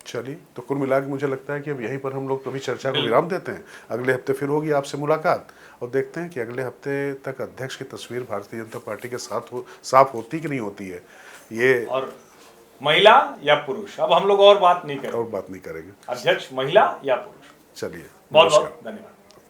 चलिए, तो कुल मिला के मुझे लगता है कि अब यहीं पर हम लोग कभी चर्चा को विराम देते हैं। अगले हफ्ते फिर होगी आपसे मुलाकात, और देखते हैं कि अगले हफ्ते तक अध्यक्ष की तस्वीर भारतीय जनता पार्टी के साथ साफ होती कि नहीं होती है ये, और महिला या पुरुष, अब हम लोग और बात नहीं करेंगे, और बात नहीं करेंगे। अध्यक्ष महिला या पुरुष। चलिए, बहुत बहुत धन्यवाद।